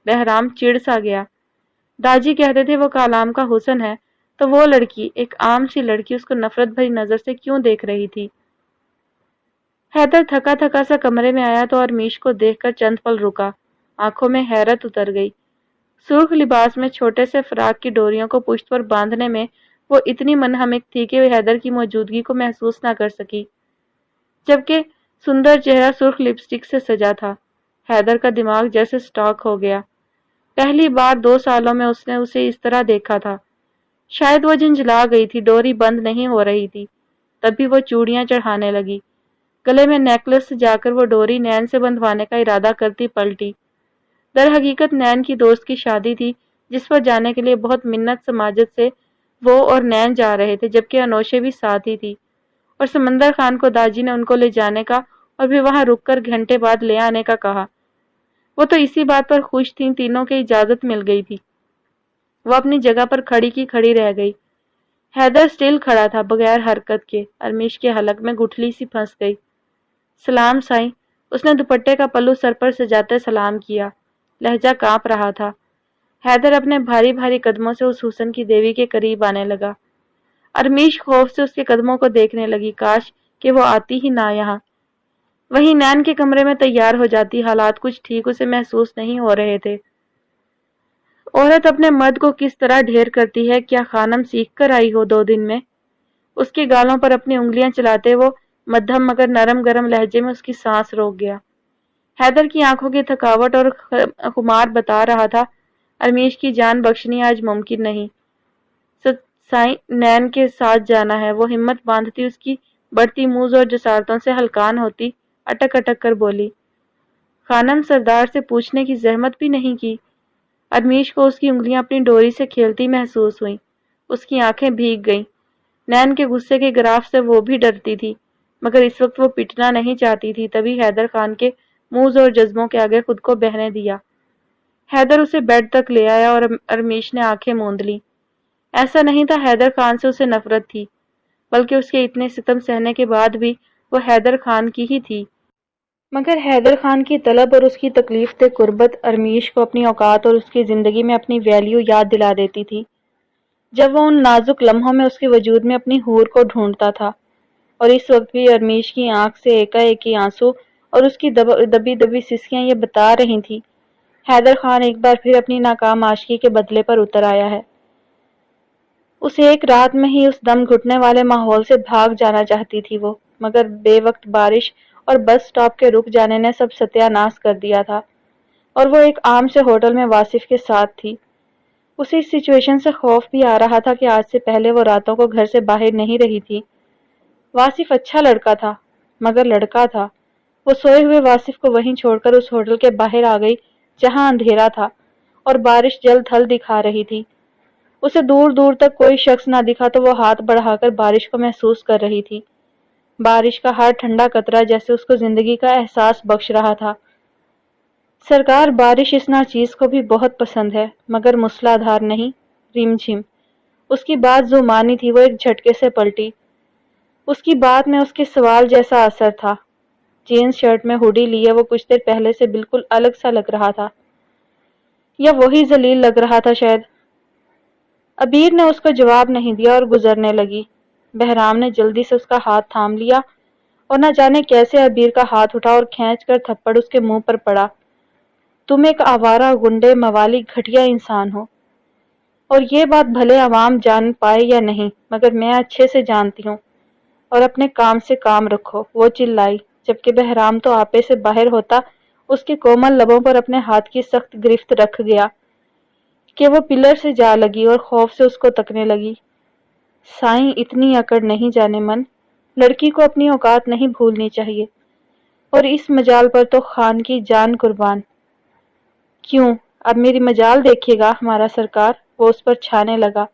بہرام چڑ سا گیا۔ داجی کہتے تھے وہ کلام کا حسن ہے، تو وہ لڑکی، ایک عام سی لڑکی، اس کو نفرت بھری نظر سے کیوں دیکھ رہی تھی؟ حیدر تھکا تھکا سا کمرے میں آیا تو ارمیش کو دیکھ کر چند پل رکا۔ آنکھوں میں حیرت اتر گئی۔ سرخ لباس میں چھوٹے سے فراق کی ڈوریوں کو پشت پر باندھنے میں وہ اتنی منہمک تھی کہ وہ حیدر کی موجودگی کو محسوس نہ کر سکی، جبکہ سندر چہرہ سرخ لپسٹک سے سجا تھا۔ حیدر کا دماغ جیسے سٹاک ہو گیا۔ پہلی بار 2 سالوں میں اس نے اسے اس طرح دیکھا تھا۔ شاید وہ جھنجھلا گئی تھی، ڈوری بند نہیں ہو رہی تھی۔ تب بھی وہ چوڑیاں چڑھانے لگی۔ گلے میں نیکلس سجا کر وہ ڈوری نین سے بندھوانے کا ارادہ کرتی پلٹی۔ در حقیقت نین کی دوست کی شادی تھی، جس پر جانے کے لیے بہت منت سماجت سے وہ اور نین جا رہے تھے، جبکہ انوشے بھی ساتھ ہی تھی، اور سمندر خان کو داجی نے ان کو لے جانے کا اور پھر وہاں رک کر گھنٹے بعد لے آنے کا کہا۔ وہ تو اسی بات پر خوش تھیں، تینوں کی اجازت مل گئی تھی۔ وہ اپنی جگہ پر کھڑی کی کھڑی رہ گئی۔ حیدر سٹل کھڑا تھا، بغیر حرکت کے۔ ارمیش کے حلق میں گٹھلی سی پھنس گئی۔ سلام سائیں، اس نے دوپٹے کا پلو سر پر سجاتے سلام کیا۔ لہجہ کانپ رہا تھا۔ حیدر اپنے بھاری بھاری قدموں سے اس حسن کی دیوی کے قریب آنے لگا۔ ارمیش خوف سے اس کے قدموں کو دیکھنے لگی، کاش کہ وہ آتی ہی نہ یہاں۔ وہیں نین کے کمرے میں تیار ہو جاتی، حالات کچھ ٹھیک اسے محسوس نہیں ہو رہے تھے۔ عورت اپنے مرد کو کس طرح ڈھیر کرتی ہے، کیا خانم سیکھ کر آئی ہو 2 دن میں؟ اس کی گالوں پر اپنی انگلیاں چلاتے وہ مدھم مگر نرم گرم لہجے میں اس کی سانس روک گیا۔ حیدر کی آنکھوں کی تھکاوٹ اور خمار بتا رہا تھا ارمیش کی جان بخشنی آج ممکن نہیں۔ سائیں، نین کے ساتھ جانا ہے۔ وہ ہمت باندھتی اس کی بڑھتی موز اور جسارتوں سے ہلکان ہوتی اٹک اٹک کر بولی۔ خانم سردار سے پوچھنے کی زحمت بھی نہیں کی۔ ارمیش کو اس کی انگلیاں اپنی ڈوری سے کھیلتی محسوس ہوئیں۔ اس کی آنکھیں بھیگ گئیں۔ نین کے غصے کے گراف سے وہ بھی ڈرتی تھی، مگر اس وقت وہ پٹنا نہیں چاہتی تھی۔ تبھی حیدر خان کے موز اور جذبوں کے آگے خود کو بہنے دیا۔ حیدر اسے بیڈ تک لے آیا اور ارمیش نے آنکھیں موند لی۔ ایسا نہیں تھا حیدر خان سے اسے نفرت تھی، بلکہ اس کے اتنے ستم سہنے کے بعد بھی وہ حیدر خان کی ہی تھی۔ مگر حیدر خان کی طلب اور اس کی تکلیف دہ قربت ارمیش کو اپنی اوقات اور اس کی زندگی میں اپنی ویلیو یاد دلا دیتی تھی۔ جب وہ ان نازک لمحوں میں اس کے وجود میں اپنی حور کو ڈھونڈتا تھا، اور اس وقت بھی ارمیش کی آنکھ سے ایکا ایکی آنسو اور اس کی دبی دبی سسکیاں یہ بتا رہی تھی حیدر خان ایک بار پھر اپنی ناکام عاشقی کے بدلے پر اتر آیا ہے۔ اس ایک رات میں ہی اس دم گھٹنے والے ماحول سے بھاگ جانا چاہتی تھی وہ، مگر بے وقت بارش اور بس سٹاپ کے رک جانے نے سب ستیہ ناش کر دیا تھا، اور وہ ایک عام سے ہوٹل میں واصف کے ساتھ تھی۔ اسے اس سچویشن سے خوف بھی آ رہا تھا کہ آج سے پہلے وہ راتوں کو گھر سے باہر نہیں رہی تھی۔ واصف اچھا لڑکا تھا، مگر لڑکا تھا۔ وہ سوئے ہوئے واصف کو وہیں چھوڑ کر اس ہوٹل کے باہر آ گئی جہاں اندھیرا تھا اور بارش جلد ڈھل دکھا رہی تھی۔ اسے دور دور تک کوئی شخص نہ دکھا تو وہ ہاتھ بڑھا کر بارش کو محسوس کر رہی تھی۔ بارش کا ہر ٹھنڈا قطرہ جیسے اس کو زندگی کا احساس بخش رہا تھا۔ سرکار، بارش اس ناچیز کو بھی بہت پسند ہے، مگر مسلح دھار نہیں، رم جھم۔ اس کی بات جو مانی تھی وہ ایک جھٹکے سے پلٹی۔ اس کی بات میں اس کے سوال جیسا اثر تھا۔ جینز شرٹ میں ہوڈی لیے وہ کچھ دیر پہلے سے بالکل الگ سا لگ رہا تھا، یا وہی ذلیل لگ رہا تھا شاید۔ عبیر نے اس کو جواب نہیں دیا اور گزرنے لگی۔ بہرام نے جلدی سے اس کا ہاتھ تھام لیا اور نہ جانے کیسے عبیر کا ہاتھ اٹھا اور کھینچ کر تھپڑ اس کے منہ پر پڑا۔ تم ایک آوارہ، گنڈے، موالی، گھٹیا انسان ہو، اور یہ بات بھلے عوام جان پائے یا نہیں، مگر میں اچھے سے جانتی ہوں، اور اپنے کام سے کام رکھو۔ وہ چلائی، جبکہ بہرام تو آپے سے باہر ہوتا اس کے کومل لبوں پر اپنے ہاتھ کی سخت گرفت رکھ گیا کہ وہ پلر سے جا لگی اور خوف سے اس کو تکنے لگی۔ سائیں، اتنی اکڑ نہیں جانے من، لڑکی کو اپنی اوقات نہیں بھولنی چاہیے، اور اس مجال پر تو خان کی جان قربان۔ کیوں، اب میری مجال دیکھیے گا ہمارا سرکار؟ وہ اس پر چھانے لگا،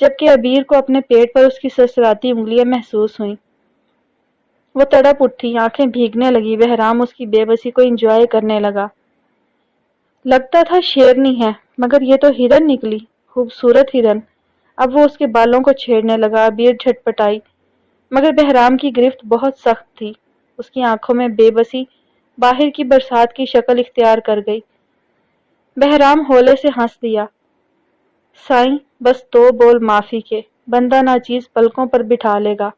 جبکہ عبیر کو اپنے پیٹ پر اس کی سرسراتی انگلیاں محسوس ہوئیں۔ وہ تڑپ اٹھی، آنکھیں بھیگنے لگی۔ بہرام اس کی بے بسی کو انجوائے کرنے لگا۔ لگتا تھا شیرنی ہے، مگر یہ تو ہرن نکلی، خوبصورت ہرن۔ اب وہ اس کے بالوں کو چھیڑنے لگا۔ عبیر جھٹپٹائی، مگر بہرام کی گرفت بہت سخت تھی۔ اس کی آنکھوں میں بے بسی باہر کی برسات کی شکل اختیار کر گئی۔ بہرام ہولے سے ہنس دیا۔ سائیں، بس 2 بول معافی کے، بندہ ناچیز پلکوں پر بٹھا لے گا۔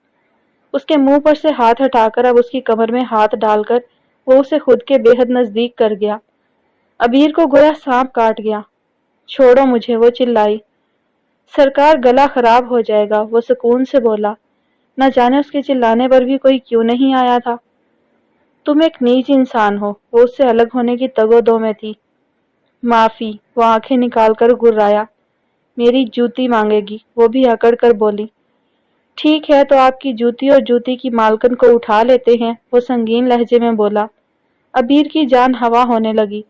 اس کے منہ پر سے ہاتھ ہٹا کر اب اس کی کمر میں ہاتھ ڈال کر وہ اسے خود کے بے حد نزدیک کر گیا۔ عبیر کو گویا سانپ کاٹ گیا۔ چھوڑو مجھے، وہ چلائی۔ سرکار، گلا خراب ہو جائے گا، وہ سکون سے بولا۔ نہ جانے اس کے چلانے پر بھی کوئی کیوں نہیں آیا تھا۔ تم ایک نیچ انسان ہو، وہ اس سے الگ ہونے کی تگ و دو میں تھی۔ معافی، وہ آنکھیں نکال کر گرایا۔ میری جوتی مانگے گی، وہ بھی اکڑ کر بولی۔ ٹھیک ہے تو آپ کی جوتی اور جوتی کی مالکن کو اٹھا لیتے ہیں، وہ سنگین لہجے میں بولا۔ عبیر کی جان ہوا ہونے لگی۔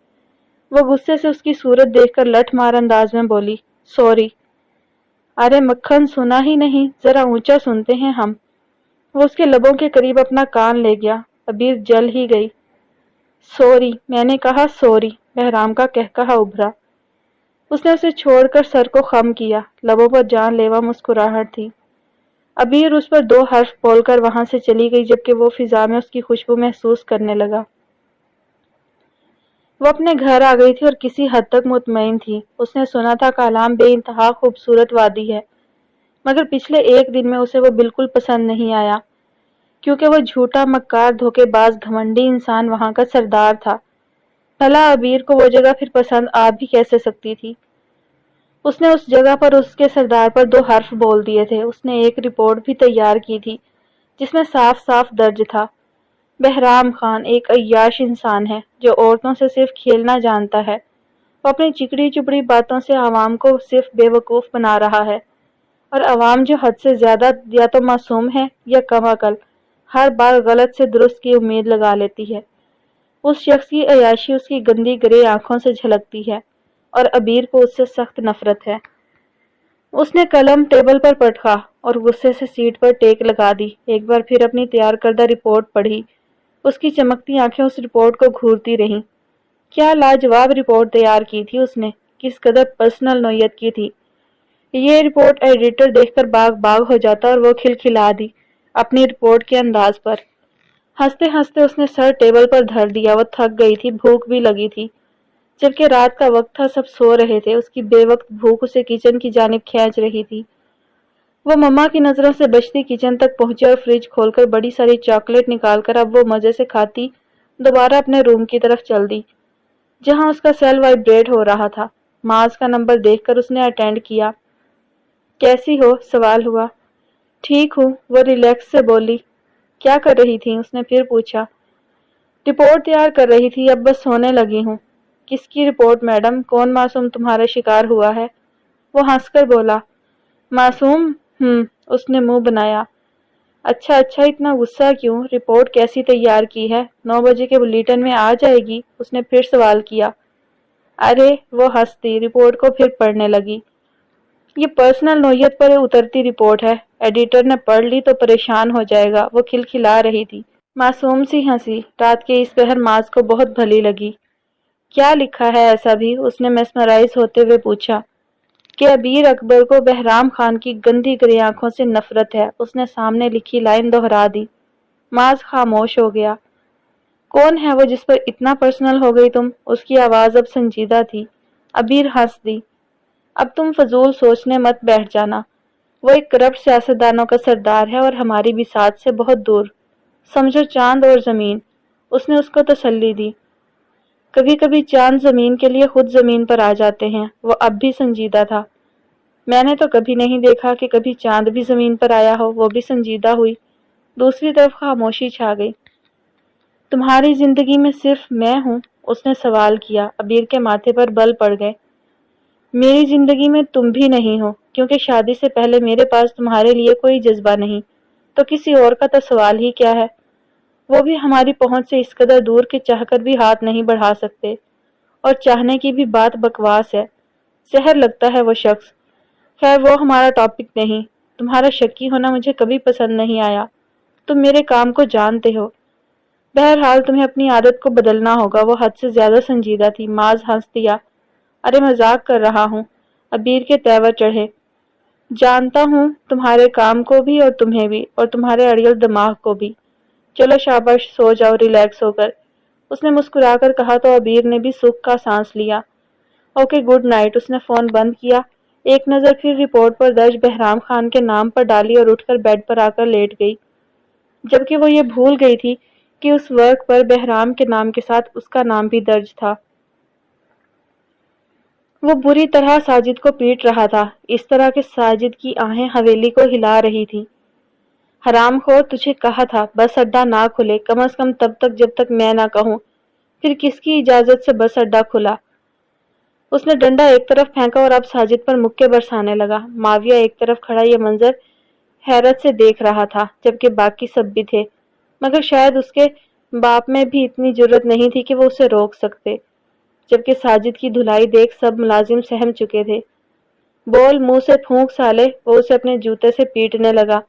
وہ غصے سے اس کی صورت دیکھ کر لٹھ مار انداز میں بولی، سوری۔ ارے مکھن، سنا ہی نہیں، ذرا اونچا سنتے ہیں ہم۔ وہ اس کے لبوں کے قریب اپنا کان لے گیا۔ عبیر جل ہی گئی۔ سوری، میں نے کہا سوری، بہرام کا قہقہا ابھرا۔ اس نے اسے چھوڑ کر سر کو خم کیا، لبوں پر جان لیوا مسکراہٹ تھی۔ عبیر اس پر 2 حرف بول کر وہاں سے چلی گئی، جبکہ وہ فضا میں اس کی خوشبو محسوس کرنے لگا۔ وہ اپنے گھر آ گئی تھی اور کسی حد تک مطمئن تھی۔ اس نے سنا تھا کالام بے انتہا خوبصورت وادی ہے، مگر پچھلے 1 دن میں اسے وہ بالکل پسند نہیں آیا، کیونکہ وہ جھوٹا، مکار، دھوکے باز، گھمنڈی انسان وہاں کا سردار تھا۔ بھلا عبیر کو وہ جگہ پھر پسند آ بھی کیسے سکتی تھی؟ اس نے اس جگہ پر اس کے سردار پر 2 حرف بول دیے تھے۔ اس نے ایک رپورٹ بھی تیار کی تھی جس میں صاف صاف درج تھا، بہرام خان ایک عیاش انسان ہے جو عورتوں سے صرف کھیلنا جانتا ہے۔ وہ اپنی چکڑی چپڑی باتوں سے عوام کو صرف بے وقوف بنا رہا ہے، اور عوام جو حد سے زیادہ یا تو معصوم ہے یا کم عقل، ہر بار غلط سے درست کی امید لگا لیتی ہے۔ اس شخص کی عیاشی اس کی گندی گرے آنکھوں سے جھلکتی ہے، اور عبیر کو اس سے سخت نفرت ہے۔ اس نے قلم ٹیبل پر پٹکا اور غصے سے سیٹ پر ٹیک لگا دی۔ ایک بار پھر اپنی تیار کردہ رپورٹ پڑھی۔ اس کی چمکتی آنکھیں اس رپورٹ کو گھورتی رہیں۔ کیا لاجواب رپورٹ تیار کی تھی اس نے، کس قدر پرسنل نوعیت کی تھی۔ یہ رپورٹ ایڈیٹر دیکھ کر باغ باغ ہو جاتا اور وہ کھلکھلا دی اپنی رپورٹ کے انداز پر۔ ہنستے ہنستے اس نے سر ٹیبل پر دھر دیا۔ وہ تھک گئی تھی، بھوک بھی لگی تھی۔ جبکہ رات کا وقت تھا، سب سو رہے تھے، اس کی بے وقت بھوک اسے کچن کی جانب کھینچ رہی تھی۔ وہ مما کی نظروں سے بچتی کچن تک پہنچی اور فریج کھول کر بڑی ساری چاکلیٹ نکال کر اب وہ مزے سے کھاتی دوبارہ اپنے روم کی طرف چل دی، جہاں اس کا سیل وائبریٹ ہو رہا تھا۔ معاذ کا نمبر دیکھ کر اس نے اٹینڈ کیا۔ کیسی ہو؟ سوال ہوا۔ ٹھیک ہوں، وہ ریلیکس سے بولی۔ کیا کر رہی تھی؟ اس نے پھر پوچھا۔ رپورٹ تیار کر رہی تھی، اب بس سونے لگی ہوں۔ کس کی رپورٹ میڈم؟ کون معصوم تمہارا شکار ہوا ہے؟ وہ ہنس کر بولا۔ معصوم؟ اس نے منہ بنایا۔ اچھا اچھا، اتنا غصہ کیوں؟ رپورٹ کیسی تیار کی ہے؟ 9 بجے کے بلیٹن میں آ جائے گی؟ اس نے پھر سوال کیا۔ ارے، وہ ہنستی رپورٹ کو پھر پڑھنے لگی۔ یہ پرسنل نوعیت پر اترتی رپورٹ ہے، ایڈیٹر نے پڑھ لی تو پریشان ہو جائے گا۔ وہ کھلکھلا رہی تھی۔ معصوم سی ہنسی رات کے اس پہر معاذ کو بہت بھلی لگی۔ کیا لکھا ہے ایسا بھی؟ اس نے میسمرائز ہوتے ہوئے پوچھا۔ کہ عبیر اکبر کو بہرام خان کی گندی گرے آنکھوں سے نفرت ہے۔ اس نے سامنے لکھی لائن دہرا دی۔ معاذ خاموش ہو گیا۔ کون ہے وہ جس پر اتنا پرسنل ہو گئی تم؟ اس کی آواز اب سنجیدہ تھی۔ عبیر ہنس دی۔ اب تم فضول سوچنے مت بیٹھ جانا۔ وہ ایک کرپٹ سیاستدانوں کا سردار ہے اور ہماری بساط سے بہت دور، سمجھو چاند اور زمین۔ اس نے اس کو تسلی دی۔ کبھی کبھی چاند زمین کے لیے خود زمین پر آ جاتے ہیں۔ وہ اب بھی سنجیدہ تھا۔ میں نے تو کبھی نہیں دیکھا کہ کبھی چاند بھی زمین پر آیا ہو۔ وہ بھی سنجیدہ ہوئی۔ دوسری طرف خاموشی چھا گئی۔ تمہاری زندگی میں صرف میں ہوں؟ اس نے سوال کیا۔ عبیر کے ماتھے پر بل پڑ گئے۔ میری زندگی میں تم بھی نہیں ہو، کیونکہ شادی سے پہلے میرے پاس تمہارے لیے کوئی جذبہ نہیں، تو کسی اور کا تو سوال ہی کیا ہے۔ وہ بھی ہماری پہنچ سے اس قدر دور کہ چاہ کر بھی ہاتھ نہیں بڑھا سکتے، اور چاہنے کی بھی بات بکواس ہے۔ زہر لگتا ہے وہ شخص۔ خیر وہ ہمارا ٹاپک نہیں۔ تمہارا شکی ہونا مجھے کبھی پسند نہیں آیا۔ تم میرے کام کو جانتے ہو۔ بہرحال تمہیں اپنی عادت کو بدلنا ہوگا۔ وہ حد سے زیادہ سنجیدہ تھی۔ معاذ ہنس دیا۔ ارے مذاق کر رہا ہوں۔ عبیر کے تیور چڑھے۔ جانتا ہوں، تمہارے کام کو بھی اور تمہیں بھی، اور تمہارے اڑیل دماغ کو بھی۔ چلو شاباش، سو جاؤ ریلیکس ہو کر۔ اس نے مسکرا کر کہا تو عبیر نے بھی سکھ کا سانس لیا۔ Okay good night. اس نے فون بند کیا، ایک نظر پھر رپورٹ پر درج بہرام خان کے نام پر ڈالی اور اٹھ کر بیڈ پر آ کر لیٹ گئی، جبکہ وہ یہ بھول گئی تھی کہ اس ورق پر بہرام کے نام کے ساتھ اس کا نام بھی درج تھا۔ وہ بری طرح ساجد کو پیٹ رہا تھا، اس طرح کہ ساجد کی آہیں حویلی کو ہلا رہی تھی۔ حرام خور، تجھے کہا تھا بس اڈا نہ کھلے، کم از کم تب تک جب تک میں نہ کہوں۔ پھر کس کی اجازت سے بس اڈا کھلا؟ اس نے ڈنڈا ایک طرف پھینکا اور اب ساجد پر مکے برسانے لگا۔ معاویہ ایک طرف کھڑا یہ منظر حیرت سے دیکھ رہا تھا، جبکہ باقی سب بھی تھے، مگر شاید اس کے باپ میں بھی اتنی جرأت نہیں تھی کہ وہ اسے روک سکتے، جبکہ ساجد کی دھلائی دیکھ سب ملازم سہم چکے تھے۔ بول، منہ سے پھونک سالے، وہ اسے اپنے جوتے سے پیٹنے لگا۔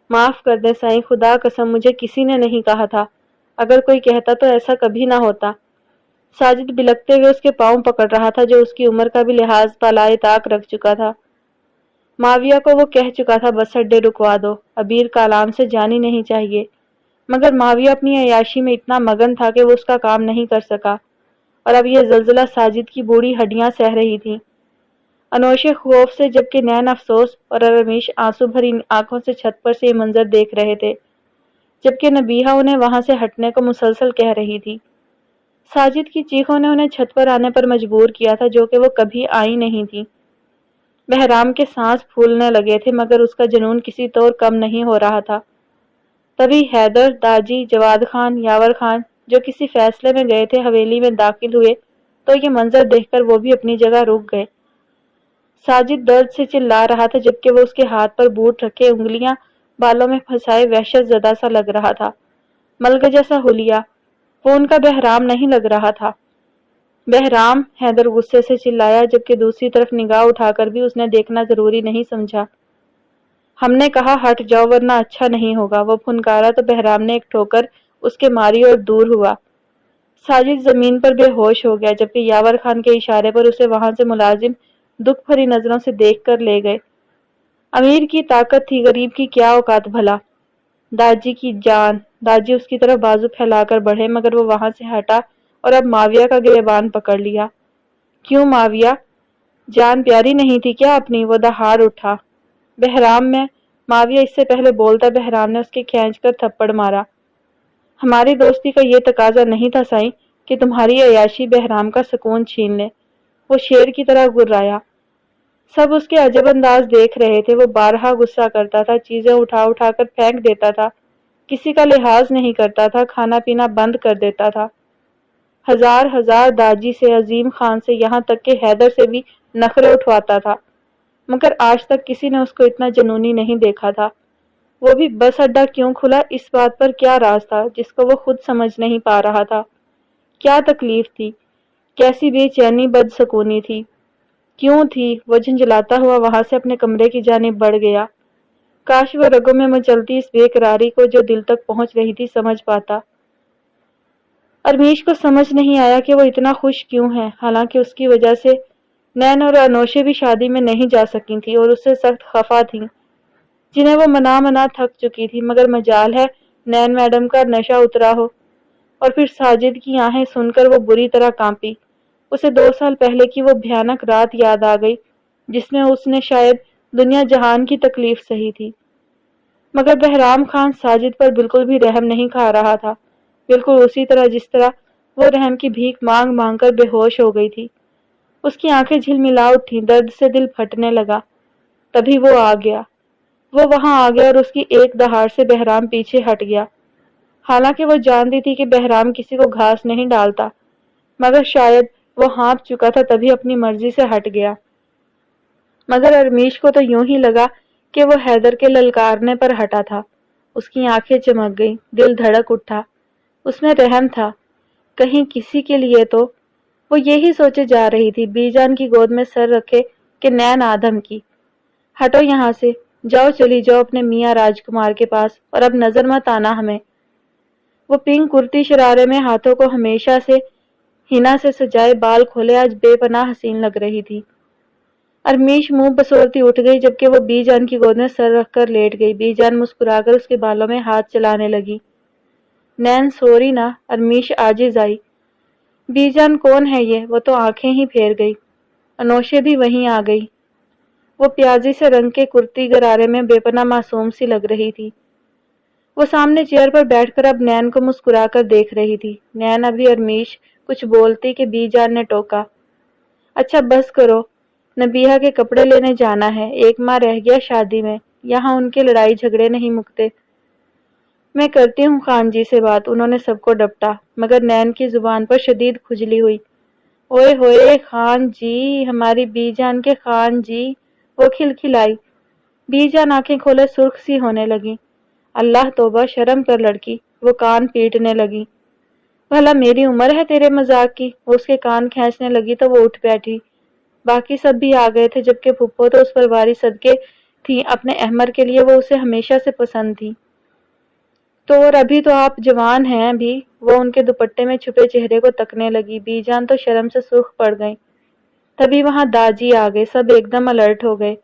معاف کر دیں سائیں، خدا قسم مجھے کسی نے نہیں کہا تھا، اگر کوئی کہتا تو ایسا کبھی نہ ہوتا۔ ساجد بلکتے ہوئے اس کے پاؤں پکڑ رہا تھا، جو اس کی عمر کا بھی لحاظ بالائے طاق رکھ چکا تھا۔ معاویہ کو وہ کہہ چکا تھا بس اڈے رکوا دو، عبیر کالام سے جانی نہیں چاہیے، مگر معاویہ اپنی عیاشی میں اتنا مگن تھا کہ وہ اس کا کام نہیں کر سکا، اور اب یہ زلزلہ ساجد کی بوڑھی ہڈیاں سہ رہی تھیں۔ انوشے خوف سے جبکہ نین افسوس اور ارمیش آنسو بھری آنکھوں سے چھت پر سے یہ منظر دیکھ رہے تھے، جبکہ نبیہہ انہیں وہاں سے ہٹنے کو مسلسل کہہ رہی تھی۔ ساجد کی چیخوں نے انہیں چھت پر آنے پر مجبور کیا تھا، جو کہ وہ کبھی آئی نہیں تھی۔ بہرام کے سانس پھولنے لگے تھے، مگر اس کا جنون کسی طور کم نہیں ہو رہا تھا۔ تبھی حیدر، داجی، جواد خان، یاور خان جو کسی فیصلے میں گئے تھے حویلی میں داخل ہوئے تو یہ منظر دیکھ کر وہ بھی اپنی جگہ رک گئے۔ ساجد درد سے چلا رہا تھا، جبکہ وہ اس کے ہاتھ پر بوٹ رکھے انگلیاں بالوں میں پھنسائے وحشت زدہ سا لگ رہا تھا، ملگا جیسا ہولیا۔ وہ ان کا بہرام نہیں لگ رہا تھا۔ بہرام، حیدر غصے سے چلایا، جبکہ دوسری طرف نگاہ اٹھا کر بھی اس نے دیکھنا ضروری نہیں سمجھا۔ ہم نے کہا ہٹ جاؤ ورنہ اچھا نہیں ہوگا، وہ پھنکارا تو بہرام نے ایک ٹھوکر اس کے ماری اور دور ہوا۔ ساجد زمین پر بے ہوش ہو گیا، جبکہ یاور خان کے اشارے پر اسے وہاں سے ملازم دکھ بھری نظروں سے دیکھ کر لے گئے۔ امیر کی طاقت تھی، غریب کی کیا اوقات بھلا۔ داجی کی جان، داجی اس کی طرف بازو پھیلا کر بڑھے، مگر وہ وہاں سے ہٹا اور اب معاویہ کا گریبان پکڑ لیا۔ کیوں معاویہ؟ جان پیاری نہیں تھی کیا اپنی؟ وہ دہاڑ اٹھا۔ بہرام میں معاویہ اس سے پہلے بولتا، بہرام نے اس کے کھینچ کر تھپڑ مارا۔ ہماری دوستی کا یہ تقاضا نہیں تھا سائیں کہ تمہاری عیاشی بہرام کا سکون چھین لے، وہ شیر کی طرح گرایا۔ سب اس کے عجب انداز دیکھ رہے تھے، وہ بارہا غصہ کرتا تھا، چیزیں اٹھا اٹھا کر پھینک دیتا تھا، کسی کا لحاظ نہیں کرتا تھا، کھانا پینا بند کر دیتا تھا۔ ہزار داجی سے، عظیم خان سے، یہاں تک کہ حیدر سے بھی نخرے اٹھواتا تھا، مگر آج تک کسی نے اس کو اتنا جنونی نہیں دیکھا تھا۔ وہ بھی بس اڈا کیوں کھلا، اس بات پر کیا راز تھا جس کو وہ خود سمجھ نہیں پا رہا تھا؟ کیا تکلیف تھی؟ کیسی بے چینی بدسکونی تھی؟ کیوں تھی؟ وہ جھنجھلاتا ہوا وہاں سے اپنے کمرے کی جانب بڑھ گیا۔ کاش وہ رگوں میں مچلتی اس بے قراری کو جو دل تک پہنچ رہی تھی سمجھ پاتا۔ ارمیش کو سمجھ نہیں آیا کہ وہ اتنا خوش کیوں ہے، حالانکہ اس کی وجہ سے نین اور انوشے بھی شادی میں نہیں جا سکی تھی اور اس سے سخت خفا تھیں، جنہیں وہ منا تھک چکی تھی، مگر مجال ہے نین میڈم کا نشہ اترا ہو۔ اور پھر ساجد کی آہیں سن کر وہ بری طرح کانپی۔ اسے 2 سال پہلے کی وہ بھیانک رات یاد آ گئی جس میں اس نے شاید دنیا جہان کی تکلیف سہی تھی، مگر بہرام خان ساجد پر بالکل بھی رحم نہیں کھا رہا تھا، بالکل اسی طرح جس طرح وہ رحم کی بھیک مانگ مانگ کر بے ہوش ہو گئی تھی۔ اس کی آنکھیں جھلملا اٹھیں، درد سے دل پھٹنے لگا۔ تبھی وہ آ گیا، وہ وہاں آ گیا اور اس کی ایک دہاڑ سے بہرام پیچھے ہٹ گیا۔ حالانکہ وہ جانتی تھی کہ بہرام کسی کو گھاس نہیں ڈالتا، مگر شاید وہ ہانپ چکا تھا تبھی اپنی مرضی سے ہٹ گیا۔ مگر ارمیش کو تو یوں ہی لگا کہ وہ حیدر کے للکارنے پر ہٹا تھا۔ اس کی آنکھیں چمک گئیں، دل دھڑک اٹھا، اس میں رحم تھا، کہیں کسی کے لیے تو۔ وہ یہی سوچے جا رہی تھی، بی جان کی گود میں سر رکھے کہ نین آدم کی۔ ہٹو یہاں سے، جاؤ چلی جاؤ اپنے میاں راج کمار کے پاس، اور اب نظر مت آنا ہمیں۔ وہ پنک کرتی شرارے میں ہاتھوں کو ہمیشہ سے ہنا سے سجائے بال کھولے آج بے پناہ حسین لگ رہی تھی۔ ارمیش منہ بسورتی اٹھ گئی، جبکہ وہ بی جان کی گود میں سر رکھ کر لیٹ گئی۔ بی جان مسکرا کر اس کے بالوں میں ہاتھ چلانے لگی۔ نین سوری نا، ارمیش عاجز آئی۔ بی جان کون ہے یہ؟ وہ تو آنکھیں ہی پھیر گئی۔ انوشے بھی وہیں آ گئی۔ وہ پیازی سے رنگ کے کرتی غرارے میں بے پناہ معصوم سی لگ رہی تھی۔ وہ سامنے چیئر پر بیٹھ کر اب نین کو مسکرا کر دیکھ رہی تھی۔ نین ابھی ارمیش کچھ بولتی کہ بی جان نے ٹوکا، اچھا بس کرو، نبیہہ کے کپڑے لینے جانا ہے، 1 ماہ رہ گیا شادی میں، یہاں ان کے لڑائی جھگڑے نہیں مکتے۔ میں کرتی ہوں خان جی سے بات، انہوں نے سب کو ڈپٹا، مگر نین کی زبان پر شدید کھجلی ہوئی۔ اوئے ہوئے خان جی، ہماری بی جان کے خان جی، وہ کھلکھلائی۔ بی جان آنکھیں کھولے سرخ سی ہونے لگی۔ اللہ توبہ، شرم کر لڑکی، وہ کان پیٹنے لگی۔ بھلا میری عمر ہے تیرے مذاق کی؟ وہ اس کے کان کھینچنے لگی تو وہ اٹھ بیٹھی۔ باقی سب بھی آ گئے تھے، جبکہ پھپھو تو اس پر واری صدقے تھی، اپنے احمر کے لیے وہ اسے ہمیشہ سے پسند تھی۔ تو اور ابھی تو آپ جوان ہیں بھی، وہ ان کے دوپٹے میں چھپے چہرے کو تکنے لگی۔ بی جان تو شرم سے سرخ پڑ گئی۔ تبھی وہاں داجی آ گئے، سب ایک دم الرٹ ہو گئے۔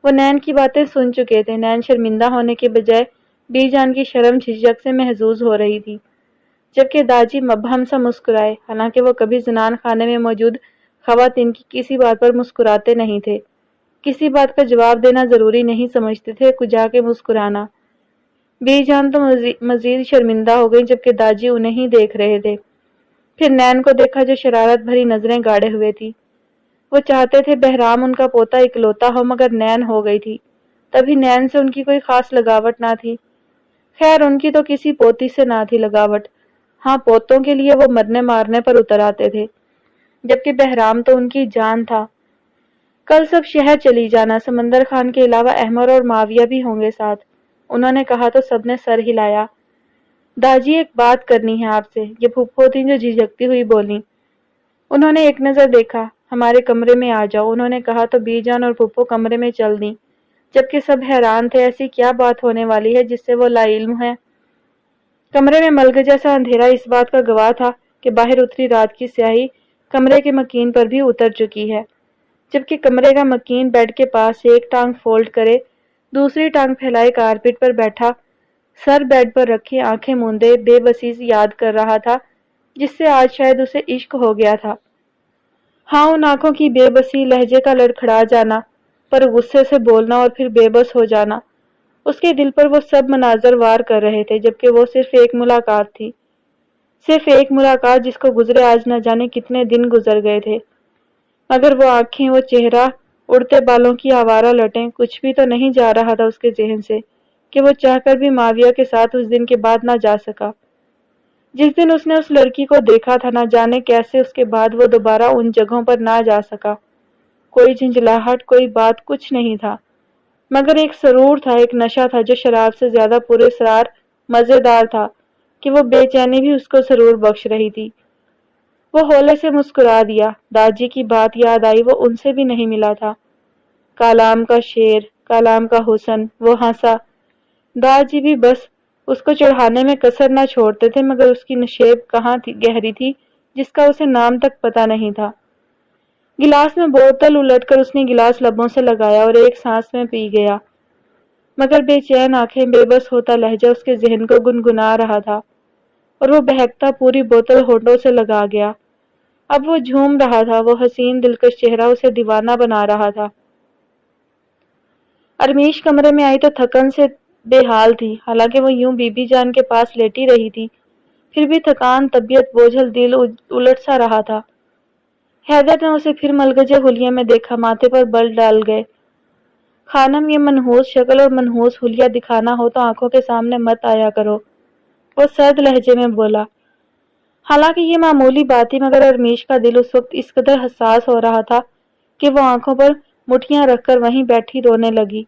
وہ نین کی باتیں سن چکے تھے۔ نین شرمندہ ہونے کے بجائے بی جان کی شرم جھجک سے محظوظ ہو رہی تھی، جبکہ داجی مبہم سا مسکرائے، حالانکہ وہ کبھی زنان خانے میں موجود خواتین کی کسی بات پر مسکراتے نہیں تھے، کسی بات کا جواب دینا ضروری نہیں سمجھتے تھے، کجا کے مسکرانا۔ بی جان تو مزید شرمندہ ہو گئی، جبکہ داجی انہیں ہی دیکھ رہے تھے۔ پھر نین کو دیکھا جو شرارت بھری نظریں گاڑے ہوئے تھی۔ وہ چاہتے تھے بہرام ان کا پوتا اکلوتا ہو، مگر نین ہو گئی تھی۔ تبھی نین سے ان کی کوئی خاص لگاوٹ نہ تھی۔ خیر، ان کی تو کسی پوتی سے نہ تھی لگاوٹ، ہاں پوتوں کے لیے وہ مرنے مارنے پر اتر آتے تھے، جبکہ بہرام تو ان کی جان تھا۔ کل سب شہر چلی جانا، سمندر خان کے علاوہ احمر اور معاویہ بھی ہوں گے ساتھ، انہوں نے کہا تو سب نے سر ہلایا۔ داجی ایک بات کرنی ہے آپ سے، یہ پھپھو تھیں جو جھجکتی ہوئی بولیں۔ انہوں نے ایک نظر دیکھا، ہمارے کمرے میں آ جاؤ، انہوں نے کہا تو بی جان اور پھپھو کمرے میں چل دیں، جبکہ سب حیران تھے ایسی کیا بات ہونے والی ہے جس سے وہ لا علم ہے۔ کمرے میں ملک جیسا اندھیرا اس بات کا گواہ تھا کہ باہر اتری رات کی سیاہی کمرے کے مکین پر بھی اتر چکی ہے، جبکہ کمرے کا مکین بیڈ کے پاس ایک ٹانگ فولڈ کرے، دوسری ٹانگ پھیلائے کارپٹ پر بیٹھا، سر بیڈ پر رکھی آنکھیں موندے بے بسی یاد کر رہا تھا، جس سے آج شاید اسے عشق ہو گیا تھا۔ ہاں، ان آنکھوں کی بے بسی، لہجے کا لڑکھڑا جانا، پر غصے سے بولنا اور پھر بے بس ہو جانا، اس کے دل پر وہ سب مناظر وار کر رہے تھے، جبکہ وہ صرف ایک ملاقات تھی، صرف ایک ملاقات جس کو گزرے آج نہ جانے کتنے دن گزر گئے تھے، مگر وہ آنکھیں، وہ چہرہ، اڑتے بالوں کی آوارہ لٹیں، کچھ بھی تو نہیں جا رہا تھا اس کے ذہن سے کہ وہ چاہ کر بھی معاویہ کے ساتھ اس دن کے بعد نہ جا سکا جس دن اس نے اس لڑکی کو دیکھا تھا، نہ جانے کیسے اس کے بعد وہ دوبارہ ان جگہوں پر نہ جا سکا۔ کوئی جھنجھلاہٹ، کوئی بات، کچھ نہیں تھا، مگر ایک سرور تھا، ایک نشہ تھا جو شراب سے زیادہ پراسرار مزیدار تھا کہ وہ بے چینی بھی اس کو سرور بخش رہی تھی۔ وہ ہولے سے مسکرا دیا، داجی کی بات یاد آئی، وہ ان سے بھی نہیں ملا تھا۔ کالام کا شعر، کالام کا حسن، وہ ہنسا۔ داجی بھی بس اس کو چڑھانے میں کسر نہ چھوڑتے تھے، مگر اس کی نشیب کہاں گہری تھی جس کا اسے نام تک پتہ نہیں تھا۔ گلاس میں بوتل الٹ کر اس نے گلاس لبوں سے لگایا اور ایک سانس میں پی گیا، مگر بے چین آنکھیں، بے بس ہوتا لہجہ اس کے ذہن کو گنگنا رہا تھا، اور وہ بہکتا پوری بوتل ہونٹوں سے لگا گیا۔ اب وہ جھوم رہا تھا، وہ حسین دلکش چہرہ اسے دیوانہ بنا رہا تھا۔ ارمیش کمرے میں آئی تو تھکن سے بے حال تھی، حالانکہ وہ یوں بی بی جان کے پاس لیٹی رہی تھی، پھر بھی تھکان، طبیعت بوجھل، دل الٹ سا رہا تھا۔ حیدر نے اسے پھر ملگجے حلیے میں دیکھا، ماتھے پر بل ڈال گئے۔ خانم، یہ منحوس شکل اور منحوس حلیہ دکھانا ہو تو آنکھوں کے سامنے مت آیا کرو، وہ سرد لہجے میں بولا۔ حالانکہ یہ معمولی بات تھی، مگر ارمیش کا دل اس وقت اس قدر حساس ہو رہا تھا کہ وہ آنکھوں پر مٹھیاں رکھ کر وہیں بیٹھی رونے لگی۔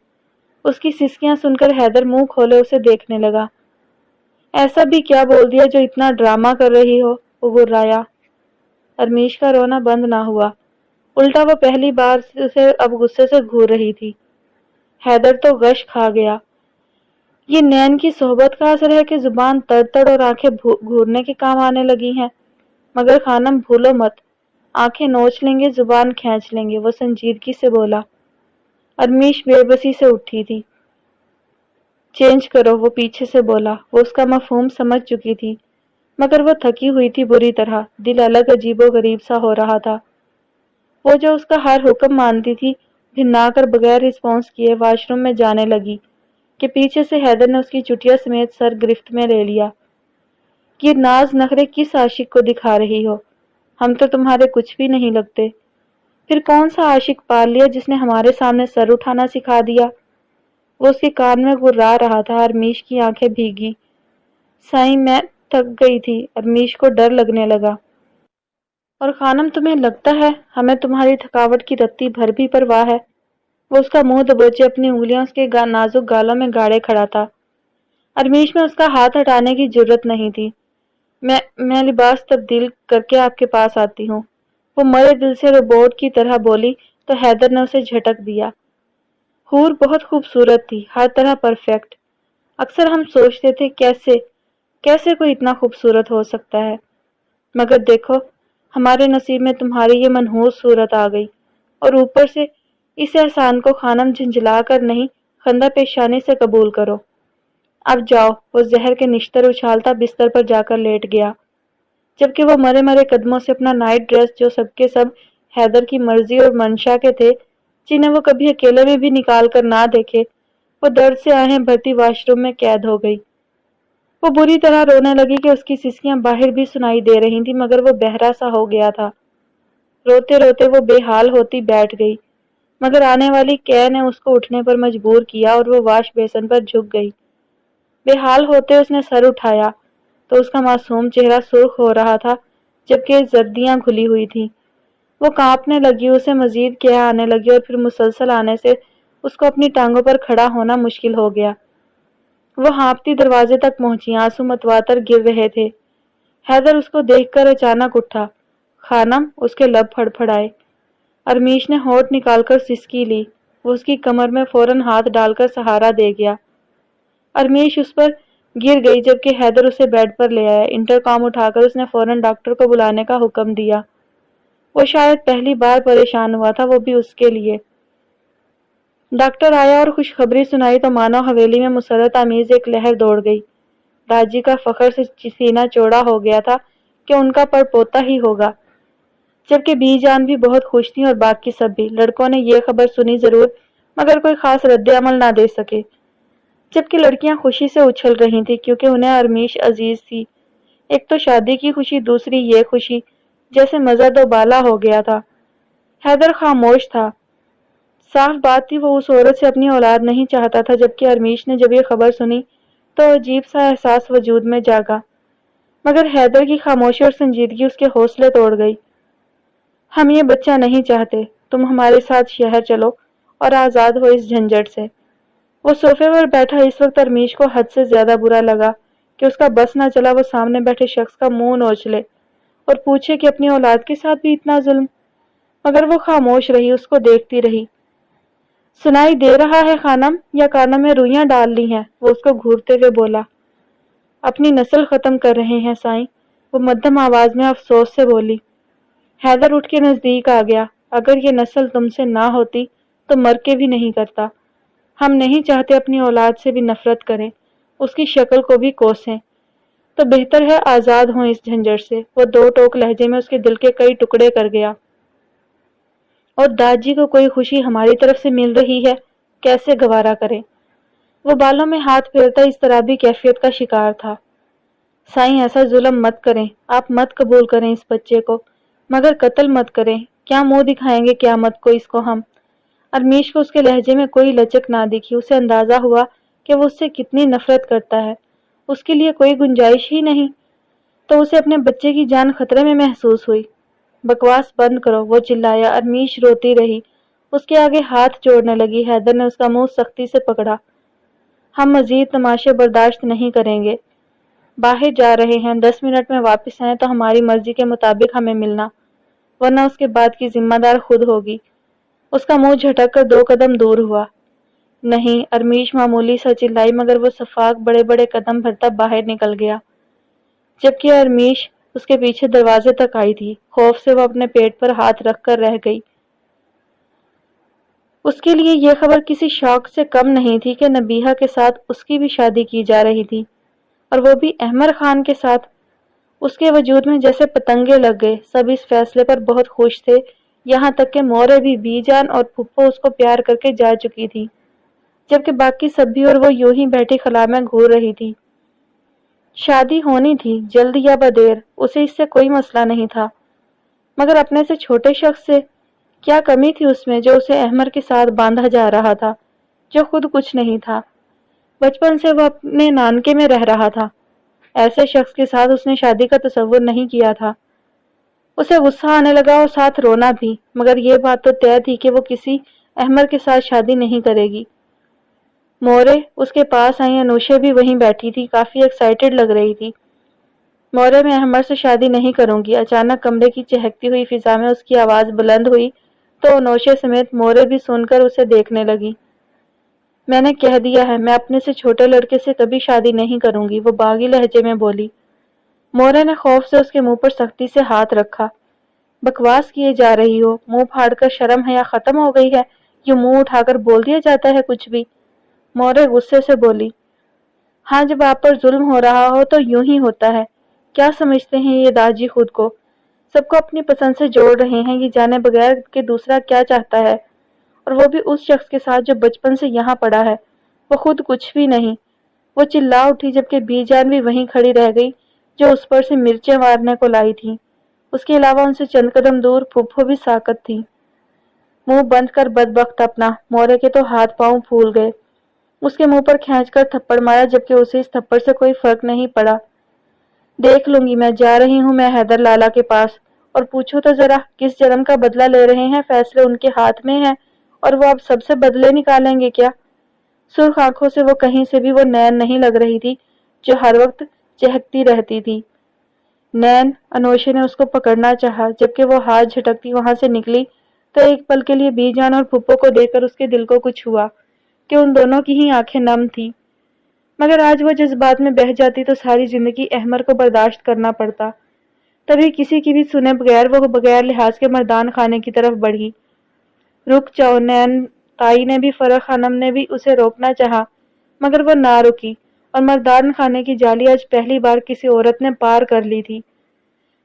اس کی سسکیاں سن کر حیدر منہ کھولے اسے دیکھنے لگا۔ ایسا بھی کیا بول دیا جو اتنا ڈرامہ کر رہی ہو؟ وہ گرایا۔ ارمیش کا رونا بند نہ ہوا، الٹا وہ پہلی بار اسے اب غصے سے گھور رہی تھی۔ حیدر تو غش کھا گیا۔ یہ نین کی صحبت کا اثر ہے کہ زبان تڑ تڑ اور آنکھیں گھورنے کے کام آنے لگی ہیں؟ مگر خانم بھولو مت، آنکھیں نوچ لیں گے، زبان کھینچ لیں گے، وہ سنجیدگی سے بولا۔ ارمیش بے بسی سے اٹھی تھی۔ چینج کرو، وہ پیچھے سے بولا۔ وہ اس کا مفہوم سمجھ چکی تھی، مگر وہ تھکی ہوئی تھی بری طرح، دل الگ عجیب و غریب سا ہو رہا تھا۔ وہ جو اس کا ہر حکم مانتی تھی، بھنا کر بغیر رسپانس کیے واش روم میں جانے لگی کہ پیچھے سے حیدر نے اس کی چٹیا سمیت سر گرفت میں لے لیا۔ یہ ناز نخرے کس عاشق کو دکھا رہی ہو؟ ہم تو تمہارے کچھ بھی نہیں لگتے۔ پھر کون سا عاشق پال لیا جس نے ہمارے سامنے سر اٹھانا سکھا دیا؟ وہ اس کے کان میں گررا رہا تھا۔ ارمیش کی آنکھیں بھیگی۔ سائیں، میں تھک گئی تھی۔ ارمیش کو ڈر لگنے لگا۔ اور خانم تمہیں لگتا ہے ہمیں تمہاری تھکاوٹ کی رتی بھر بھی پرواہ ہے؟ وہ اس کا منہ دبوچے اپنی انگلیاں اس کے نازک گالوں میں گاڑے کھڑا تھا۔ ارمیش میں اس کا ہاتھ ہٹانے کی جرت نہیں تھی۔ میں لباس تبدیل کر کے آپ کے پاس آتی ہوں، وہ مرے دل سے روبوٹ کی طرح بولی تو حیدر نے اسے جھٹک دیا۔ حور بہت خوبصورت تھی، ہر طرح پرفیکٹ۔ اکثر ہم سوچتے تھے کیسے کوئی اتنا خوبصورت ہو سکتا ہے، مگر دیکھو ہمارے نصیب میں تمہاری یہ منحوس صورت آ گئی، اور اوپر سے اس احسان کو خانم جھنجھلا کر نہیں، خندہ پیشانی سے قبول کرو۔ اب جاؤ۔ وہ زہر کے نشتر اچھالتا بستر پر جا کر لیٹ گیا، جبکہ وہ مرے قدموں سے اپنا نائٹ ڈریس، جو سب کے سب حیدر کی مرضی اور منشا کے تھے، جنہیں وہ کبھی اکیلے میں بھی نکال کر نہ دیکھے، وہ درد سے آہیں بھرتی واش روم میں قید ہو گئی۔ وہ بری طرح رونے لگی کہ اس کی سسکیاں باہر بھی سنائی دے رہی تھیں، مگر وہ بہرا سا ہو گیا تھا۔ روتے روتے وہ بے حال ہوتی بیٹھ گئی، مگر آنے والی کیہ نے اس کو اٹھنے پر مجبور کیا اور وہ واش بیسن پر جھک گئی۔ بے حال ہوتے اس نے سر اٹھایا تو اس کا معصوم چہرہ سرخ ہو رہا تھا، جبکہ زردیاں کھلی ہوئی تھیں۔ وہ کانپنے لگی، اسے مزید کیہ آنے لگی اور پھر مسلسل آنے سے اس کو اپنی ٹانگوں پر کھڑا ہونا مشکل ہو گیا۔ وہ ہانپتی دروازے تک پہنچی، آنسو متواتر گر رہے تھے۔ حیدر اس کو دیکھ کر اچانک اٹھا۔ خانم، اس کے لب پھڑپھڑائے۔ ارمیش نے ہونٹ نکال کر سسکی لی۔ وہ اس کی کمر میں فوراً ہاتھ ڈال کر سہارا دے گیا۔ ارمیش اس پر گر گئی، جبکہ حیدر اسے بیڈ پر لے آیا۔ انٹرکام اٹھا کر اس نے فوراً ڈاکٹر کو بلانے کا حکم دیا۔ وہ شاید پہلی بار پریشان ہوا تھا، وہ بھی اس کے لیے۔ ڈاکٹر آیا اور خوشخبری سنائی تو مانو حویلی میں مسرت آمیز ایک لہر دوڑ گئی۔ داجی کا فخر سے سینہ چوڑا ہو گیا تھا کہ ان کا پڑپوتا ہی ہوگا، جبکہ بی جان بھی بہت خوش تھی اور باقی سب بھی۔ لڑکوں نے یہ خبر سنی ضرور، مگر کوئی خاص رد عمل نہ دے سکے، جبکہ لڑکیاں خوشی سے اچھل رہی تھیں کیونکہ انہیں ارمیش عزیز تھی۔ ایک تو شادی کی خوشی، دوسری یہ خوشی، جیسے مزہ دوبالا ہو گیا تھا۔ حیدر خاموش تھا۔ صاف بات تھی وہ اس عورت سے اپنی اولاد نہیں چاہتا تھا، جبکہ ارمیش نے جب یہ خبر سنی تو عجیب سا احساس وجود میں جاگا، مگر حیدر کی خاموشی اور سنجیدگی اس کے حوصلے توڑ گئی۔ ہم یہ بچہ نہیں چاہتے، تم ہمارے ساتھ شہر چلو اور آزاد ہو اس جھنجٹ سے۔ وہ صوفے پر بیٹھا اس وقت ارمیش کو حد سے زیادہ برا لگا کہ اس کا بس نہ چلا وہ سامنے بیٹھے شخص کا منہ نوچ لے اور پوچھے کہ اپنی اولاد کے ساتھ بھی اتنا ظلم، مگر وہ خاموش رہی، اس کو دیکھتی رہی۔ سنائی دے رہا ہے خانم، یا کانوں میں روئیاں ڈال لی ہیں؟ وہ اس کو گھورتے ہوئے بولا۔ اپنی نسل ختم کر رہے ہیں سائیں، وہ مدھم آواز میں افسوس سے بولی۔ حیدر اٹھ کے نزدیک آ گیا۔ اگر یہ نسل تم سے نہ ہوتی تو مر کے بھی نہیں کرتا۔ ہم نہیں چاہتے اپنی اولاد سے بھی نفرت کریں، اس کی شکل کو بھی کوسیں، تو بہتر ہے آزاد ہوں اس جھنجٹ سے۔ وہ دو ٹوک لہجے میں اس کے دل کے کئی ٹکڑے کر گیا۔ اور داجی کو کوئی خوشی ہماری طرف سے مل رہی ہے، کیسے گوارا کریں؟ وہ بالوں میں ہاتھ پھیرتا اس طرح بھی کیفیت کا شکار تھا۔ سائیں ایسا ظلم مت کریں، آپ مت قبول کریں اس بچے کو، مگر قتل مت کریں، کیا منہ دکھائیں گے قیامت کو اس کو ہم؟ ارمیش کو اس کے لہجے میں کوئی لچک نہ دکھی، اسے اندازہ ہوا کہ وہ اس سے کتنی نفرت کرتا ہے۔ اس کے لیے کوئی گنجائش ہی نہیں، تو اسے اپنے بچے کی جان خطرے میں محسوس ہوئی۔ بکواس بند کرو، وہ چلایا۔ ارمیش روتی رہی، اس کے آگے ہاتھ جوڑنے لگی۔ حیدر نے اس کا منہ سختی سے پکڑا۔ ہم مزید تماشے برداشت نہیں کریں گے، باہر جا رہے ہیں، 10 منٹ میں واپس آئیں تو ہماری مرضی کے مطابق ہمیں ملنا، ورنہ اس کے بعد کی ذمہ دار خود ہوگی۔ اس کا منہ جھٹک کر 2 قدم دور ہوا۔ نہیں، ارمیش معمولی سا چلائی، مگر وہ صفاق بڑے بڑے قدم بھرتا باہر نکل گیا، جبکہ ارمیش اس کے پیچھے دروازے تک آئی تھی۔ خوف سے وہ اپنے پیٹ پر ہاتھ رکھ کر رہ گئی۔ اس کے لیے یہ خبر کسی شوق سے کم نہیں تھی کہ نبیہہ کے ساتھ اس کی بھی شادی کی جا رہی تھی، اور وہ بھی احمر خان کے ساتھ۔ اس کے وجود میں جیسے پتنگے لگ گئے۔ سب اس فیصلے پر بہت خوش تھے، یہاں تک کہ مورے بھی بی جان اور پھپھو اس کو پیار کر کے جا چکی تھی، جبکہ باقی سب بھی، اور وہ یوں ہی بیٹھی خلا میں گھور رہی تھی۔ شادی ہونی تھی، جلد یا بدیر، اسے اس سے کوئی مسئلہ نہیں تھا، مگر اپنے سے چھوٹے شخص سے کیا کمی تھی اس میں جو اسے احمر کے ساتھ باندھا جا رہا تھا، جو خود کچھ نہیں تھا؟ بچپن سے وہ اپنے نانکے میں رہ رہا تھا، ایسے شخص کے ساتھ اس نے شادی کا تصور نہیں کیا تھا۔ اسے غصہ آنے لگا اور ساتھ رونا بھی، مگر یہ بات تو طے تھی کہ وہ کسی احمر کے ساتھ شادی نہیں کرے گی۔ مورے اس کے پاس آئی، انوشے بھی وہیں بیٹھی تھی، کافی ایکسائٹڈ لگ رہی تھی۔ مورے میں احمر سے شادی نہیں کروں گی۔ اچانک کمرے کی چہکتی ہوئی فضا میں اس کی آواز بلند ہوئی تو انوشے سمیت مورے بھی سن کر اسے دیکھنے لگی۔ میں نے کہہ دیا ہے، میں اپنے سے چھوٹے لڑکے سے کبھی شادی نہیں کروں گی، وہ باغی لہجے میں بولی۔ مورے نے خوف سے اس کے منہ پر سختی سے ہاتھ رکھا۔ بکواس کیے جا رہی ہو، منہ پھاڑ کر شرم حیا ختم ہو گئی ہے؟ یوں منہ اٹھا کر بول دیا جاتا ہے کچھ بھی؟ مورے غصے سے بولی۔ ہاں، جب آپ پر ظلم ہو رہا ہو تو یوں ہی ہوتا ہے۔ کیا سمجھتے ہیں یہ داجی خود کو؟ سب کو اپنی پسند سے جوڑ رہے ہیں، یہ جانے بغیر کہ دوسرا کیا چاہتا ہے، اور وہ بھی اس شخص کے ساتھ جو بچپن سے یہاں پڑا ہے، وہ خود کچھ بھی نہیں۔ وہ چلا اٹھی جبکہ بی جان بھی وہیں کھڑی رہ گئی جو اس پر سے مرچیں مارنے کو لائی تھی۔ اس کے علاوہ ان سے چند قدم دور پھپھو بھی ساکت تھی۔ منہ بند کر بدبخت اپنا، مورے کے تو ہاتھ پاؤں پھول گئے۔ اس کے منہ پر کھینچ کر تھپڑ مارا جبکہ اسے اس تھپڑ سے کوئی فرق نہیں پڑا۔ دیکھ لوں گی، میں جا رہی ہوں میں حیدر لالا کے پاس، اور پوچھو تو ذرا کس جرم کا بدلہ لے رہے ہیں، فیصلے ان کے ہاتھ میں ہیں اور وہ اب سب سے بدلے نکالیں گے کیا؟ سرخ آنکھوں سے وہ کہیں سے بھی وہ نین نہیں لگ رہی تھی جو ہر وقت چہکتی رہتی تھی۔ نین، انوشے نے اس کو پکڑنا چاہا، جبکہ وہ ہاتھ جھٹکتی وہاں سے نکلی تو ایک پل کے لیے بی جان اور پھپھو کو دیکھ کر اس کے دل کو کچھ ہوا کہ ان دونوں کی ہی آنکھیں نم تھی۔ مگر آج وہ جذبات میں بہہ جاتی تو ساری زندگی احمر کو برداشت کرنا پڑتا۔ تبھی کسی کی بھی سنے بغیر وہ بغیر لحاظ کے مردان خانے کی طرف بڑھی۔ رک جاؤ، نین تائی نے بھی، فرح خانم نے بھی اسے روکنا چاہا، مگر وہ نہ رکی، اور مردان خانے کی جالی آج پہلی بار کسی عورت نے پار کر لی تھی۔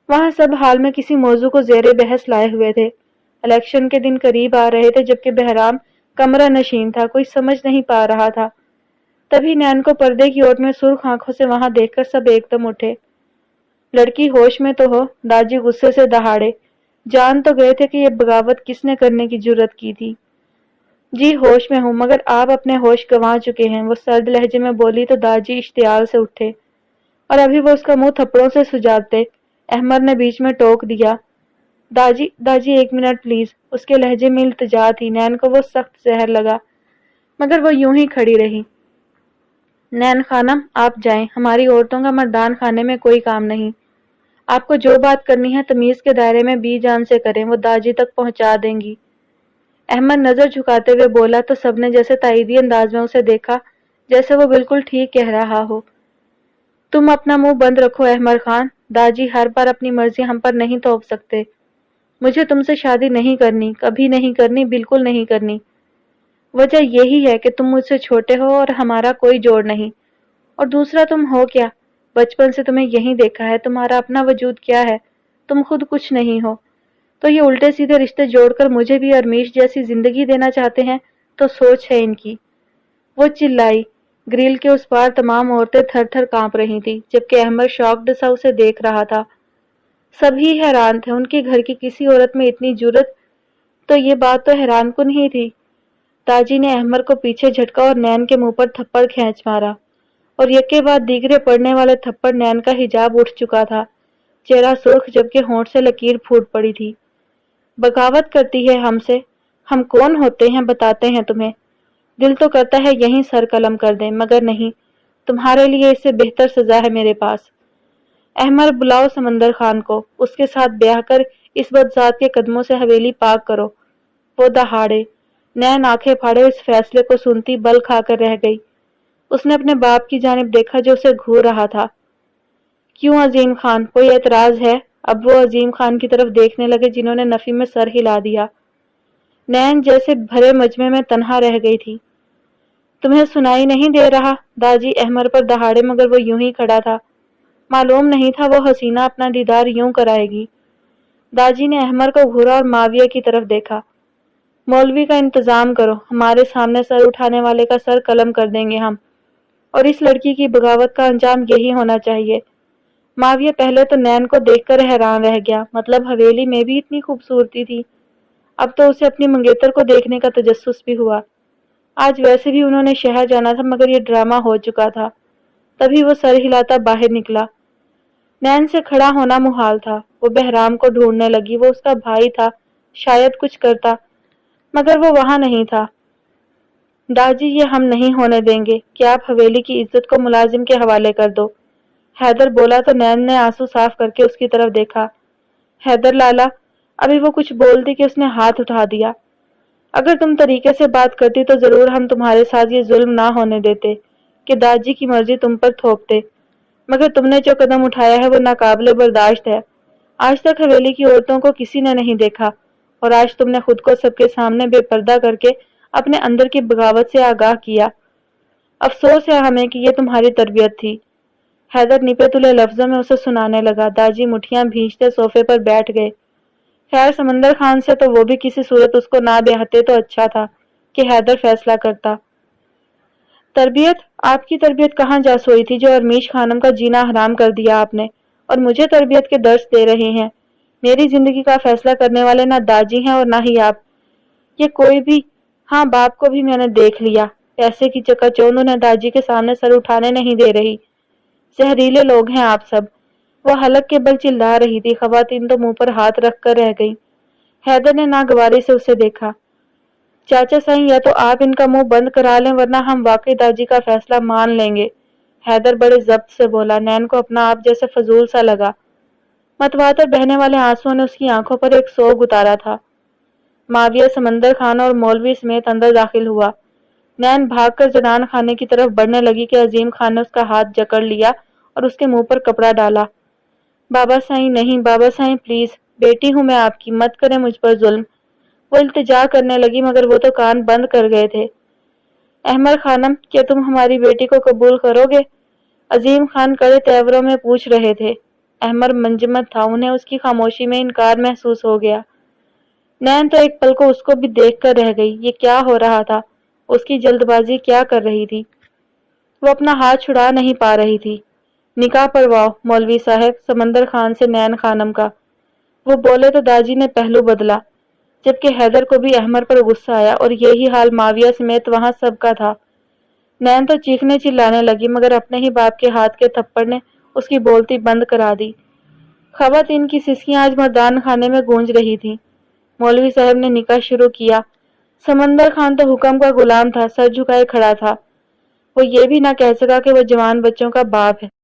وہاں سب حال میں کسی موضوع کو زیر بحث لائے ہوئے تھے۔ الیکشن کے دن قریب آ رہے تھے جبکہ بہرام کمرہ نشین تھا، کوئی سمجھ نہیں پا رہا تھا۔ تبھی نین کو پردے کی اوٹ میں سرخ آنکھوں سے وہاں دیکھ کر سب ایک دم اٹھے۔ لڑکی ہوش میں تو ہو، داجی غصے سے دہاڑے۔ جان تو گئے تھے کہ یہ بغاوت کس نے کرنے کی جرت کی تھی۔ جی ہوش میں ہوں، مگر آپ اپنے ہوش گنوا چکے ہیں، وہ سرد لہجے میں بولی تو داجی اشتعال سے اٹھے، اور ابھی وہ اس کا منہ تھپڑوں سے سجاتے، احمر نے بیچ میں ٹوک دیا۔ داجی 1 منٹ پلیز۔ اس کے لہجے میں التجا تھی۔ نین کو وہ سخت زہر لگا، مگر وہ یوں ہی کھڑی رہی۔ نین خانم، آپ جائیں، ہماری عورتوں کا مردان خانے میں کوئی کام نہیں۔ آپ کو جو بات کرنی ہے تمیز کے دائرے میں بی جان سے کریں، وہ داجی تک پہنچا دیں گی۔ احمد نظر جھکاتے ہوئے بولا تو سب نے جیسے تائیدی انداز میں اسے دیکھا، جیسے وہ بالکل ٹھیک کہہ رہا ہو۔ تم اپنا منہ بند رکھو احمد خان، داجی ہر بار اپنی مرضی ہم پر نہیں تھوپ سکتے۔ مجھے تم سے شادی نہیں کرنی، کبھی نہیں کرنی، بالکل نہیں کرنی۔ وجہ یہی ہے کہ تم مجھ سے چھوٹے ہو اور ہمارا کوئی جوڑ نہیں، اور دوسرا تم ہو کیا؟ بچپن سے تمہیں یہیں دیکھا ہے، تمہارا اپنا وجود کیا ہے؟ تم خود کچھ نہیں ہو، تو یہ الٹے سیدھے رشتے جوڑ کر مجھے بھی ارمیش جیسی زندگی دینا چاہتے ہیں، تو سوچ ہے ان کی۔ وہ چلائی۔ گریل کے اس پار تمام عورتیں تھر تھر کانپ رہی تھی، جبکہ احمد شاکڈ سا اسے دیکھ رہا تھا۔ سبھی حیران تھے، ان کے گھر کی کسی عورت میں اتنی جرت، تو یہ بات تو حیران کن ہی تھی۔ تاجی نے احمد کو پیچھے جھٹکا اور نین کے منہ پر تھپڑ کھینچ مارا، اور یکے بعد دیگرے پڑنے والے تھپڑ نین کا حجاب اٹھ چکا تھا، چہرہ سرخ جبکہ ہونٹ سے لکیر پھوٹ پڑی تھی۔ بغاوت کرتی ہے ہم سے؟ ہم کون ہوتے ہیں بتاتے ہیں تمہیں۔ دل تو کرتا ہے یہیں سر قلم کر دیں، مگر نہیں، تمہارے لیے اس سے بہتر سزا ہے میرے پاس۔ احمد، بلاؤ سمندر خان کو، اس کے ساتھ بیاہ کر اس بدذات کے قدموں سے حویلی پاک کرو۔ وہ دہاڑے۔ نین آنکھیں پھاڑے اس فیصلے کو سنتی بل کھا کر رہ گئی۔ اس نے اپنے باپ کی جانب دیکھا جو اسے گھور رہا تھا۔ کیوں عظیم خان، کوئی اعتراض ہے؟ اب وہ عظیم خان کی طرف دیکھنے لگے جنہوں نے نفی میں سر ہلا دیا۔ نین جیسے بھرے مجمع میں تنہا رہ گئی تھی۔ تمہیں سنائی نہیں دے رہا؟ داجی احمد پر دہاڑے، مگر وہ یوں ہی کھڑا تھا۔ معلوم نہیں تھا وہ حسینہ اپنا دیدار یوں کرائے گی۔ داجی نے احمد کو گھورا اور معاویہ کی طرف دیکھا۔ مولوی کا انتظام کرو، ہمارے سامنے سر اٹھانے والے کا سر قلم کر دیں گے ہم، اور اس لڑکی کی بغاوت کا انجام یہی ہونا چاہیے۔ معاویہ پہلے تو نین کو دیکھ کر حیران رہ گیا، مطلب حویلی میں بھی اتنی خوبصورتی تھی؟ اب تو اسے اپنی منگیتر کو دیکھنے کا تجسس بھی ہوا۔ آج ویسے بھی انہوں نے شہر جانا تھا، مگر یہ ڈرامہ ہو چکا تھا۔ تبھی وہ سر ہلاتا باہر نکلا۔ نین سے کھڑا ہونا محال تھا۔ وہ بہرام کو ڈھونڈنے لگی، وہ اس کا بھائی تھا، شاید کچھ کرتا، مگر وہ وہاں نہیں تھا۔ داجی یہ ہم نہیں ہونے دیں گے کہ آپ حویلی کی عزت کو ملازم کے حوالے کر دو۔ حیدر بولا تو نین نے آنسو صاف کر کے اس کی طرف دیکھا۔ حیدر لالا، ابھی وہ کچھ بولتی کہ اس نے ہاتھ اٹھا دیا۔ اگر تم طریقے سے بات کرتی تو ضرور ہم تمہارے ساتھ یہ ظلم نہ ہونے دیتے کہ داجی کی مرضی تم پر تھوپتے، مگر تم نے جو قدم اٹھایا ہے وہ ناقابل برداشت ہے۔ آج تک حویلی کی عورتوں کو کسی نے نہیں دیکھا، اور آج تم نے خود کو سب کے سامنے بے پردہ کر کے اپنے اندر کی بغاوت سے آگاہ کیا۔ افسوس ہے ہمیں کہ یہ تمہاری تربیت تھی۔ حیدر نپے تلے لفظوں میں اسے سنانے لگا۔ داجی مٹھیاں بھینچتے صوفے پر بیٹھ گئے۔ خیر سمندر خان سے تو وہ بھی کسی صورت اس کو نہ بیاہتے تو اچھا تھا کہ حیدر فیصلہ کرتا۔ تربیت؟ آپ کی تربیت کہاں جا سوئی تھی جو ارمیش خانم کا جینا حرام کر دیا آپ نے، اور مجھے تربیت کے درس دے رہے ہیں۔ میری زندگی کا فیصلہ کرنے والے نہ داجی ہیں اور نہ ہی آپ، یہ کوئی بھی۔ ہاں باپ کو بھی میں نے دیکھ لیا، پیسے کی چکا چوند انہیں داجی کے سامنے سر اٹھانے نہیں دے رہی۔ زہریلے لوگ ہیں آپ سب۔ وہ حلق کے بل چلا رہی تھی، خواتین تو منہ پر ہاتھ رکھ کر رہ گئیں۔ حیدر نے ناگواری سے اسے دیکھا۔ چاچا سائیں، یا تو آپ ان کا منہ بند کرا لیں ورنہ ہم واقعی داجی کا فیصلہ مان لیں گے۔ حیدر بڑے ضبط سے بولا۔ نین کو اپنا آپ جیسے فضول سا لگا۔ متواتر بہنے والے آنسوؤں نے اس کی آنکھوں پر ایک سوگ اتارا تھا۔ معاویہ سمندر خان اور مولوی سمیت اندر داخل ہوا۔ نین بھاگ کر زنان خانے کی طرف بڑھنے لگی کہ عظیم خان نے اس کا ہاتھ جکڑ لیا اور اس کے منہ پر کپڑا ڈالا۔ بابا سائیں نہیں، بابا سائیں پلیز، بیٹی ہوں میں آپ کی، مت کریں مجھ پر ظلم۔ وہ التجا کرنے لگی مگر وہ تو کان بند کر گئے تھے۔ احمر خانم، کیا تم ہماری بیٹی کو قبول کرو گے؟ عظیم خان کڑے تیوروں میں پوچھ رہے تھے۔ احمر منجمد تھا، انہیں اس کی خاموشی میں انکار محسوس ہو گیا۔ نین تو ایک پل کو اس کو بھی دیکھ کر رہ گئی۔ یہ کیا ہو رہا تھا؟ اس کی جلد بازی کیا کر رہی تھی؟ وہ اپنا ہاتھ چھڑا نہیں پا رہی تھی۔ نکاح پڑھواؤ مولوی صاحب، سمندر خان سے نین خانم کا۔ وہ بولے تو داجی نے پہلو بدلا، جبکہ حیدر کو بھی احمر پر غصہ آیا، اور یہی حال معاویہ سمیت وہاں سب کا تھا۔ نین تو چیخنے چلانے لگی مگر اپنے ہی باپ کے ہاتھ کے تھپڑ نے اس کی بولتی بند کرا دی۔ خواتین کی سسکیاں آج مردان خانے میں گونج رہی تھیں۔ مولوی صاحب نے نکاح شروع کیا۔ سمندر خان تو حکم کا غلام تھا، سر جھکائے کھڑا تھا۔ وہ یہ بھی نہ کہہ سکا کہ وہ جوان بچوں کا باپ ہے۔